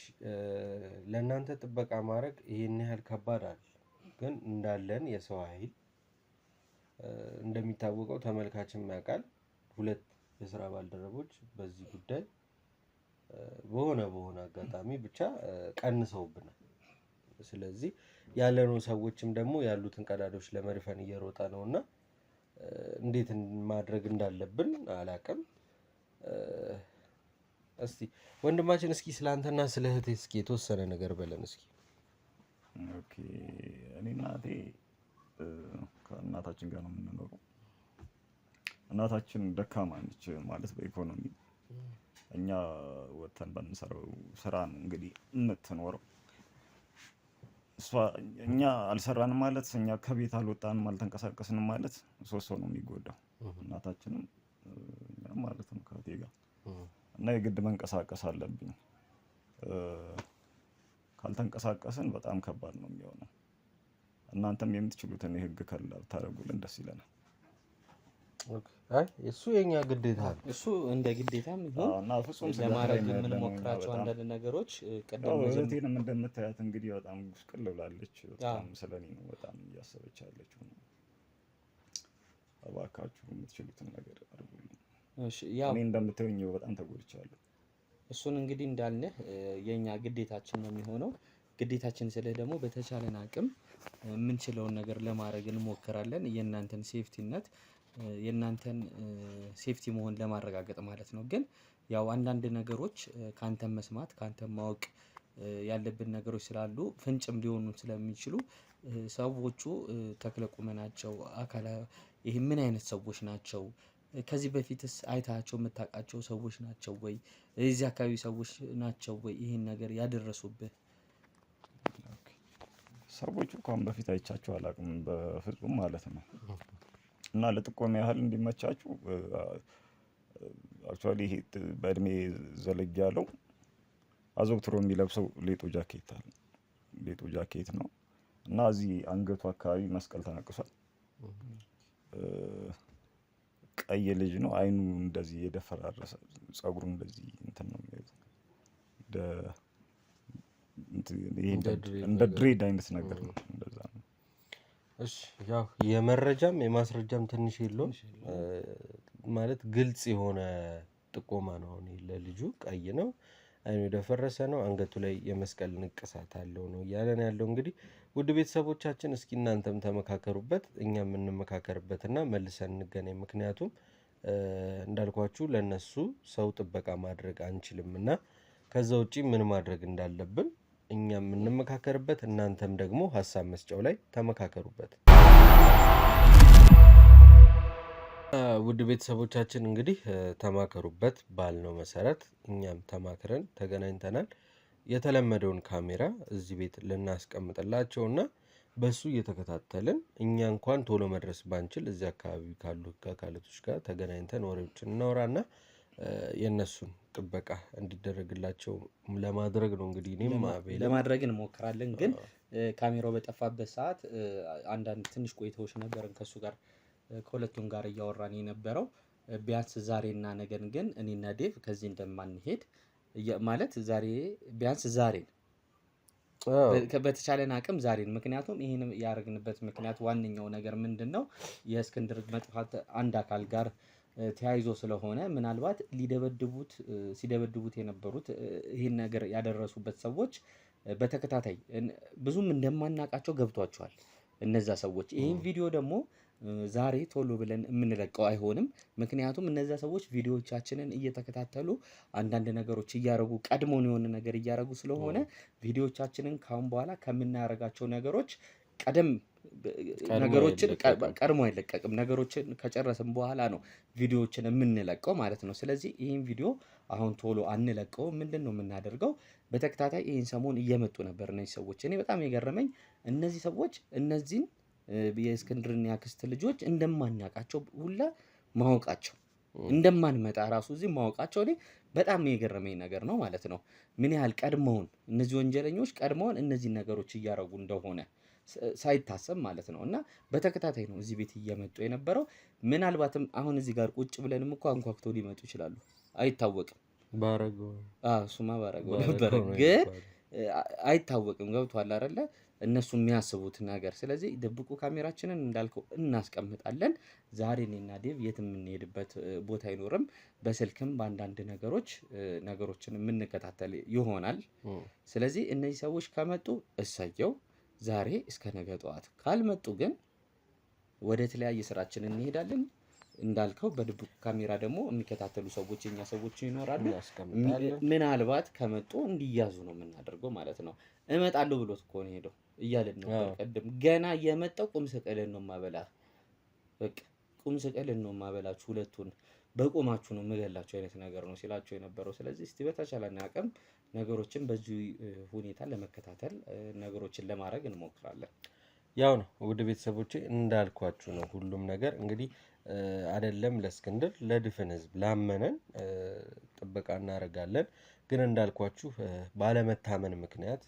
ለእናንተ ጥበቃ ማድረግ ይሄን ያህል ከባድ አይደል? ግን እንዳለን የሰው ኃይል እንደሚታወቀው ተመልካችም ያውቃል ሁለት የስራ ባልደረቦች በዚህ ጉዳይ በሆነ አጋጣሚ ብቻ ቀንሰውብናል። ስለዚህ ያለነው ሰዎችም ደግሞ ያሉትን ቀዳዳዎች ለመድፈን እየሮጠ ነውና እንዴት ማድረግ እንዳለብን አላውቅም። እስቲ ወንድማችን እስኪ ስላንተና ስለ እህቴ እስኪ የተወሰነ ነገር በለን እስኪ። ኦኬ እኔና እህቴ ከእናታችን ጋር ነው የምንኖረው። እናታችን ደካማ ነች ማለት በኢኮኖሚ እኛ ወተን በምንሰራው ስራ ነው እንግዲህ የምትኖረው። እኛ አልሰራንም ማለት እኛ ከቤት አልወጣንም አልተንቀሳቀስንም ማለት ሶስት ሰው ነው የሚጎዳው፣ እናታችንም እኛም ማለት ነው ከእህቴ ጋር እና የግድ መንቀሳቀስ አለብኝ። ካልተንቀሳቀስን በጣም ከባድ ነው የሚሆነው። እናንተም የምትችሉትን የህግ ከለላ ታደርጉልን ደስ ይለናል። አይ እሱ የኛ ግዴታ ነው። እሱ እንደ ግዴታም ይሁን እና ፍጹም ለማድረግ የምንሞክራቸው አንዳንድ ነገሮች እህቴንም እንደምታያት እንግዲህ በጣም ጉስቅል ብላለች። በጣም ስለኔ ነው በጣም እያሰበች ያለችው። እባካችሁ የምትችሉትን ነገር አድርጉልኝ። እሺ ያው እኔ እንደምታዩኝ በጣም ተጎድቻለሁ። እሱን እንግዲህ እንዳልነህ የኛ ግዴታችን ነው የሚሆነው። ግዴታችን ስልህ ደግሞ በተቻለን አቅም የምንችለውን ነገር ለማድረግ እንሞክራለን። የእናንተን ሴፍቲነት የእናንተን ሴፍቲ መሆን ለማረጋገጥ ማለት ነው። ግን ያው አንዳንድ ነገሮች ካንተም መስማት ካንተም ማወቅ ያለብን ነገሮች ስላሉ ፍንጭም ሊሆኑ ስለሚችሉ ሰዎቹ ተክለቁመናቸው አካላ ይሄ ምን አይነት ሰዎች ናቸው? ከዚህ በፊትስ አይታቸው የምታውቃቸው ሰዎች ናቸው ወይ? እዚህ አካባቢ ሰዎች ናቸው ወይ ይሄን ነገር ያደረሱብህ? ሰዎቹ እንኳን በፊት አይቻቸው አላውቅም በፍጹም ማለት ነው። እና ለጥቆም ያህል እንዲመቻችሁ አክቹአሊ ይሄ በእድሜ ዘለግ ያለው አዘውትሮ የሚለብሰው ሌጦ ጃኬት ነው እና እዚህ አንገቱ አካባቢ መስቀል ተነቅሷል። ቀይ ልጅ ነው። አይኑ እንደዚህ የደፈራረሰ ጸጉሩ እንደዚህ እንትን ነው እንደ ድሬድ አይነት ነገር ነው። እንደዛ ነው። እሺ ያው የመረጃም የማስረጃም ትንሽ የለውም ማለት ግልጽ የሆነ ጥቆማ ነው። ለልጁ ቀይ ነው፣ አይኑ የደፈረሰ ነው፣ አንገቱ ላይ የመስቀል ንቅሳት አለው ነው እያለን ያለው። እንግዲህ ውድ ቤተሰቦቻችን እስኪ እናንተም ተመካከሩበት፣ እኛም እንመካከርበትና መልሰን እንገናኝ። ምክንያቱም እንዳልኳችሁ ለነሱ ሰው ጥበቃ ማድረግ አንችልም እና ከዛ ውጪ ምን ማድረግ እንዳለብን እኛም እንመካከርበት፣ እናንተም ደግሞ ሀሳብ መስጫው ላይ ተመካከሩበት። ውድ ቤተሰቦቻችን እንግዲህ ተማከሩበት ባልነው መሰረት እኛም ተማክረን ተገናኝተናል። የተለመደውን ካሜራ እዚህ ቤት ልናስቀምጥላቸውና በሱ እየተከታተልን እኛ እንኳን ቶሎ መድረስ ባንችል እዚህ አካባቢ ካሉ አካላቶች ጋር ተገናኝተን ወሬዎችን እናወራና የነሱን ጥበቃ እንዲደረግላቸው ለማድረግ ነው። እንግዲህ እኔም ለማድረግ እንሞክራለን። ግን ካሜራው በጠፋበት ሰዓት አንዳንድ ትንሽ ቆይታዎች ነበርን ከሱ ጋር ከሁለቱም ጋር እያወራን የነበረው ቢያንስ ዛሬና ነገን ግን እኔና ዴቭ ከዚህ እንደማንሄድ ማለት ዛሬ ቢያንስ ዛሬን በተቻለን አቅም ዛሬን። ምክንያቱም ይሄን ያደረግንበት ምክንያት ዋነኛው ነገር ምንድነው የእስክንድር መጥፋት አንድ አካል ጋር ተያይዞ ስለሆነ ምናልባት ሲደበድቡት የነበሩት ይሄን ነገር ያደረሱበት ሰዎች በተከታታይ ብዙም እንደማናቃቸው ገብቷቸዋል እነዛ ሰዎች። ይሄን ቪዲዮ ደግሞ ዛሬ ቶሎ ብለን የምንለቀው አይሆንም። ምክንያቱም እነዛ ሰዎች ቪዲዮዎቻችንን እየተከታተሉ አንዳንድ ነገሮች እያረጉ ቀድሞን የሆነ ነገር እያረጉ ስለሆነ ቪዲዮዎቻችንን ካሁን በኋላ ከምናረጋቸው ነገሮች ነገሮችን ቀድሞ አይለቀቅም። ነገሮችን ከጨረስን በኋላ ነው ቪዲዮዎችን የምንለቀው ማለት ነው። ስለዚህ ይህን ቪዲዮ አሁን ቶሎ አንለቀው። ምንድን ነው የምናደርገው? በተከታታይ ይህን ሰሞን እየመጡ ነበር እነዚህ ሰዎች። እኔ በጣም የገረመኝ እነዚህ ሰዎች እነዚህን የእስክንድርን ያክስት ልጆች እንደማናቃቸው ሁላ ማወቃቸው እንደማንመጣ ራሱ እዚህ ማወቃቸው እኔ በጣም የገረመኝ ነገር ነው ማለት ነው። ምን ያህል ቀድመውን እነዚህ ወንጀለኞች ቀድመውን እነዚህ ነገሮች እያረጉ እንደሆነ ሳይታሰብ ማለት ነው። እና በተከታታይ ነው እዚህ ቤት እየመጡ የነበረው። ምናልባትም አሁን እዚህ ጋር ቁጭ ብለንም እኮ አንኳክቶ ሊመጡ ይችላሉ፣ አይታወቅም። ባረገው እሱማ ባረገው ነበር። ግን አይታወቅም። ገብቷል አይደለ? እነሱ የሚያስቡት ነገር። ስለዚህ ድብቁ ካሜራችንን እንዳልከው እናስቀምጣለን። ዛሬ እኔና ዴቭ የት የምንሄድበት ቦታ አይኖርም። በስልክም በአንዳንድ ነገሮችን የምንከታተል ይሆናል። ስለዚህ እነዚህ ሰዎች ከመጡ እሰየው፣ ዛሬ እስከ ነገ ጠዋት። ካልመጡ ግን ወደ ተለያየ ስራችን እንሄዳለን። እንዳልከው በድብቁ ካሜራ ደግሞ የሚከታተሉ ሰዎች የኛ ሰዎች ይኖራሉ። ምናልባት ከመጡ እንዲያዙ ነው የምናደርገው ማለት ነው። እመጣለሁ ብሎት እኮ ነው ሄደው እያልን ነው ቀደም ገና የመጣው ቁም ስቅልን ነው ማበላ። በቃ ቁም ስቅልን ነው ማበላችሁ፣ ሁለቱን በቁማችሁ ነው የምገላችሁ አይነት ነገር ነው ሲላቸው የነበረው። ስለዚህ እስቲ በተቻለን አቅም ነገሮችን በዚህ ሁኔታ ለመከታተል ነገሮችን ለማድረግ እንሞክራለን። ያው ነው ውድ ቤተሰቦቼ እንዳልኳችሁ ነው። ሁሉም ነገር እንግዲህ አይደለም ለእስክንድር ለድፍን ህዝብ ላመነን ጥበቃ እናደርጋለን። ግን እንዳልኳችሁ ባለመታመን ምክንያት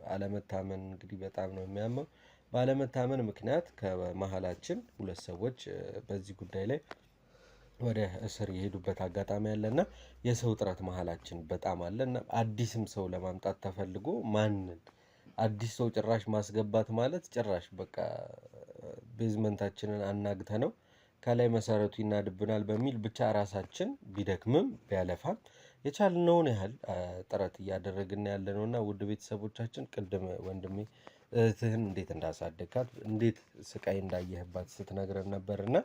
አለመታመን እንግዲህ በጣም ነው የሚያመው። ባለመታመን ምክንያት ከመሀላችን ሁለት ሰዎች በዚህ ጉዳይ ላይ ወደ እስር የሄዱበት አጋጣሚ አለና የሰው ጥረት መሀላችን በጣም አለና አዲስም ሰው ለማምጣት ተፈልጎ ማንን አዲስ ሰው ጭራሽ ማስገባት ማለት ጭራሽ በቃ ቤዝመንታችንን አናግተ ነው ከላይ መሰረቱ ይናድብናል በሚል ብቻ ራሳችን ቢደክምም ቢያለፋም የቻልነውን ያህል ጥረት እያደረግን ያለነውና ውድ ቤተሰቦቻችን ቅድም ወንድሜ እህትህን እንዴት እንዳሳደግካት እንዴት ስቃይ እንዳየህባት ስትነግረን ነበርና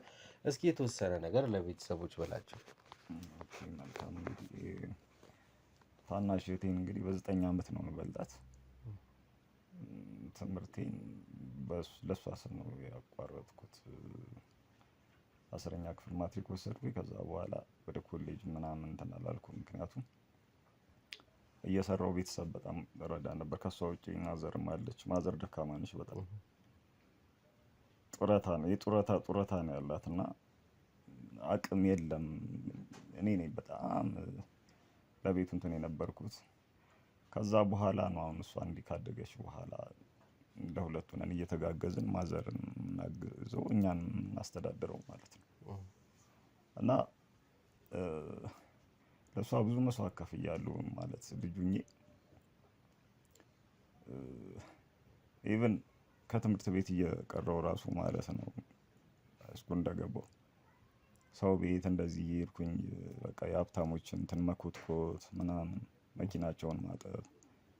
እስኪ የተወሰነ ነገር ለቤተሰቦች በላቸው። ታናሽ እህቴን እንግዲህ በ9 ዓመት ነው የምበልጣት። ትምህርቴን ለሷ ስል ነው ያቋረጥኩት። 10ኛ ክፍል ማትሪክ ወሰድኩኝ። ከዛ በኋላ ወደ ኮሌጅ ምናምን እንትን አላልኩም። ምክንያቱም እየሰራው ቤተሰብ በጣም ረዳ ነበር። ከሷ ውጪ ማዘርም አለች። ማዘር ደካማ ነች በጣም ጡረታ ነው ያላትና አቅም የለም። እኔ ነኝ በጣም ለቤቱ እንትን የነበርኩት። ከዛ በኋላ ነው አሁን እሷ እንዲካደገች በኋላ ለሁለቱ ነን እየተጋገዝን ማዘርን እናግዘው እኛን እናስተዳድረው ማለት ነው። እና ለሷ ብዙ መስዋዕት ከፍያለሁ ማለት ልጁኜ ኢቭን ከትምህርት ቤት እየቀረው ራሱ ማለት ነው እስኩ እንደገባው ሰው ቤት እንደዚህ እየሄድኩኝ በቃ የሀብታሞችን እንትን መኮትኮት ምናምን መኪናቸውን ማጠብ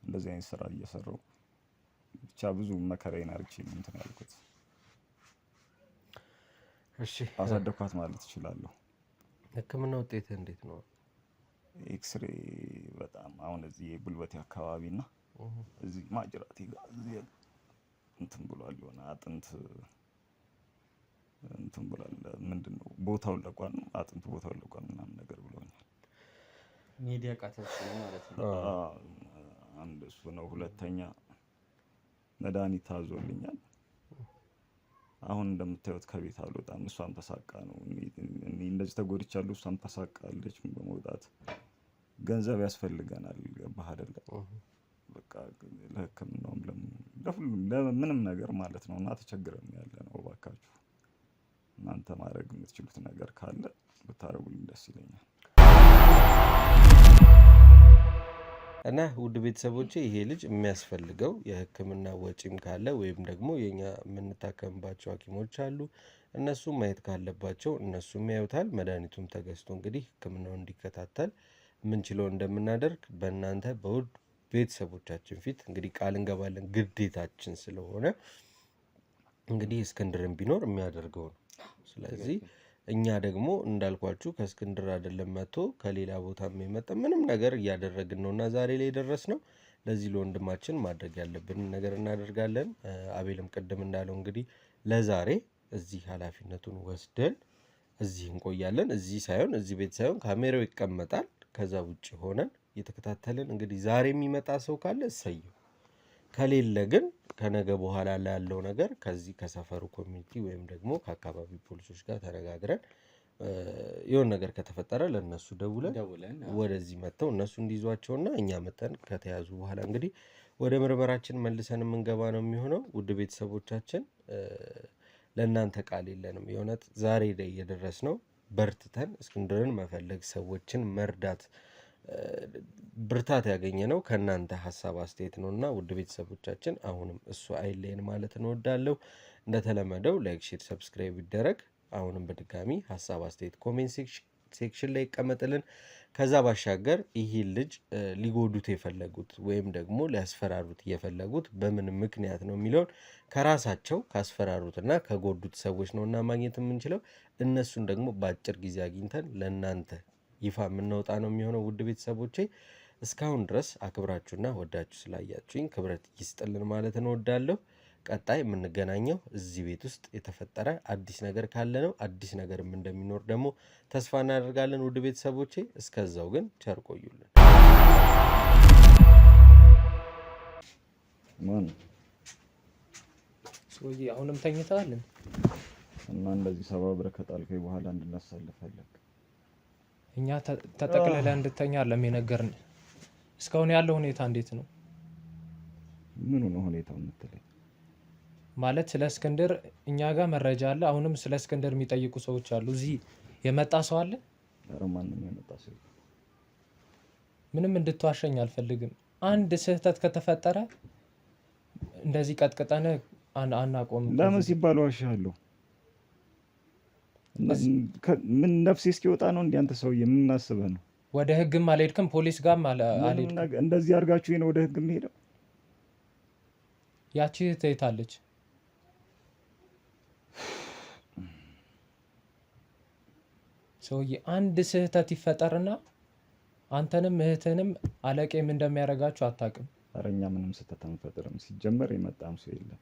እንደዚህ አይነት ስራ እየሰራው ብቻ ብዙ መከራዬን አርቼ እንትን ያልኩት። እሺ አሳደኳት ማለት እችላለሁ። ህክምና ውጤት እንዴት ነው? ኤክስሬ በጣም አሁን እዚህ ጉልበቴ አካባቢና እዚህ ማጅራቴ ጋር እዚህ እንትን ብሏል። የሆነ አጥንት እንትን ብሏል። ምንድነው ቦታውን ለቋን አጥንቱ ቦታውን ለቋን ምናምን ነገር ብሎኛል። ሚዲያ ቃተሽ ነው ማለት ነው። አንድ እሱ ነው። ሁለተኛ መድኃኒት ታዞልኛል። አሁን እንደምታዩት ከቤት አልወጣም። እሷም ተሳቃ ነው እኔ እንደዚህ ተጎድቻለሁ። እሷም ተሳቃለች በመውጣት ገንዘብ ያስፈልገናል። ገባህ አይደለ? በቃ ለህክምናውም ለሁሉም ለምንም ነገር ማለት ነው። እና ተቸግረን ያለ ነው። እባካችሁ እናንተ ማድረግ የምትችሉት ነገር ካለ ብታረጉልኝ ደስ ይለኛል። እና ውድ ቤተሰቦቼ ይሄ ልጅ የሚያስፈልገው የህክምና ወጪም ካለ ወይም ደግሞ የኛ የምንታከምባቸው ሐኪሞች አሉ እነሱም ማየት ካለባቸው እነሱም ያዩታል። መድኃኒቱም ተገዝቶ እንግዲህ ህክምናውን እንዲከታተል ምንችለው እንደምናደርግ በእናንተ በውድ ቤተሰቦቻችን ፊት እንግዲህ ቃል እንገባለን። ግዴታችን ስለሆነ እንግዲህ እስክንድርን ቢኖር የሚያደርገው ነው። ስለዚህ እኛ ደግሞ እንዳልኳችሁ ከእስክንድር አይደለም መጥቶ ከሌላ ቦታም የመጣ ምንም ነገር እያደረግን ነውና ዛሬ ላይ ደረስነው። ለዚህ ለወንድማችን ማድረግ ያለብን ነገር እናደርጋለን። አቤልም ቅድም እንዳለው እንግዲህ ለዛሬ እዚህ ኃላፊነቱን ወስደን እዚህ እንቆያለን። እዚህ ሳይሆን እዚህ ቤት ሳይሆን ካሜራው ይቀመጣል። ከዛ ውጪ ሆነን እየተከታተልን እንግዲህ ዛሬ የሚመጣ ሰው ካለ እሰየው፣ ከሌለ ግን ከነገ በኋላ ላይ ያለው ነገር ከዚህ ከሰፈሩ ኮሚኒቲ ወይም ደግሞ ከአካባቢ ፖሊሶች ጋር ተነጋግረን የሆነ ነገር ከተፈጠረ ለነሱ ደውለን ወደዚህ መጥተው እነሱ እንዲይዟቸውና እኛ መተን ከተያዙ በኋላ እንግዲህ ወደ ምርመራችን መልሰን የምንገባ ነው የሚሆነው። ውድ ቤተሰቦቻችን ለእናንተ ቃል የለንም። የእውነት ዛሬ ላይ የደረስነው በርትተን እስክንድርን መፈለግ፣ ሰዎችን መርዳት ብርታት ያገኘ ነው ከእናንተ ሀሳብ አስተያየት ነው እና ውድ ቤተሰቦቻችን አሁንም እሱ አይለየን ማለት እንወዳለሁ። እንደተለመደው ላይክ፣ ሼር፣ ሰብስክራይብ ይደረግ። አሁንም በድጋሚ ሀሳብ አስተያየት ኮሜንት ሴክሽን ላይ ይቀመጥልን። ከዛ ባሻገር ይህ ልጅ ሊጎዱት የፈለጉት ወይም ደግሞ ሊያስፈራሩት የፈለጉት በምን ምክንያት ነው የሚለውን ከራሳቸው ካስፈራሩትና ከጎዱት ሰዎች ነው እና ማግኘት የምንችለው። እነሱን ደግሞ በአጭር ጊዜ አግኝተን ለእናንተ ይፋ የምናወጣ ነው የሚሆነው። ውድ ቤተሰቦቼ እስካሁን ድረስ አክብራችሁና ወዳችሁ ስላያችሁኝ ክብረት ይስጥልን ማለት እንወዳለሁ። ቀጣይ የምንገናኘው እዚህ ቤት ውስጥ የተፈጠረ አዲስ ነገር ካለ ነው። አዲስ ነገርም እንደሚኖር ደግሞ ተስፋ እናደርጋለን ውድ ቤተሰቦቼ። እስከዛው ግን ቸር ቆዩልን። ማን ሰውዬ አሁንም ተኝተዋል እና እንደዚህ ሰባብረህ ከጣልከኝ በኋላ እንድነሳልህ ፈለግ? እኛ ተጠቅልለ እንድተኛ አለም የነገርን። እስካሁን ያለው ሁኔታ እንዴት ነው? ምኑ ነው ሁኔታው የምትለኝ? ማለት ስለ እስክንድር እኛ ጋር መረጃ አለ። አሁንም ስለ እስክንድር የሚጠይቁ ሰዎች አሉ። እዚህ የመጣ ሰው አለ? ኧረ ማንም የመጣ ሰው ምንም እንድትዋሸኝ አልፈልግም። አንድ ስህተት ከተፈጠረ እንደዚህ ቀጥቅጠን አናቆም። ለምን ሲባል ዋሻለሁ? ምን ነፍሴ እስኪወጣ ነው እንዴ? አንተ ሰውዬ ምን አስበህ ነው? ወደ ህግም አልሄድክም፣ ፖሊስ ጋርም አልሄድክም። እንደዚህ አድርጋችሁ ነው ወደ ህግ የምሄደው? ያቺ ትሄታለች። ሰውዬ አንድ ስህተት ይፈጠርና አንተንም እህትንም አለቄም እንደሚያደርጋችሁ አታውቅም። ኧረ እኛ ምንም ስህተት አንፈጥርም። ሲጀመር የመጣም ሰው የለም።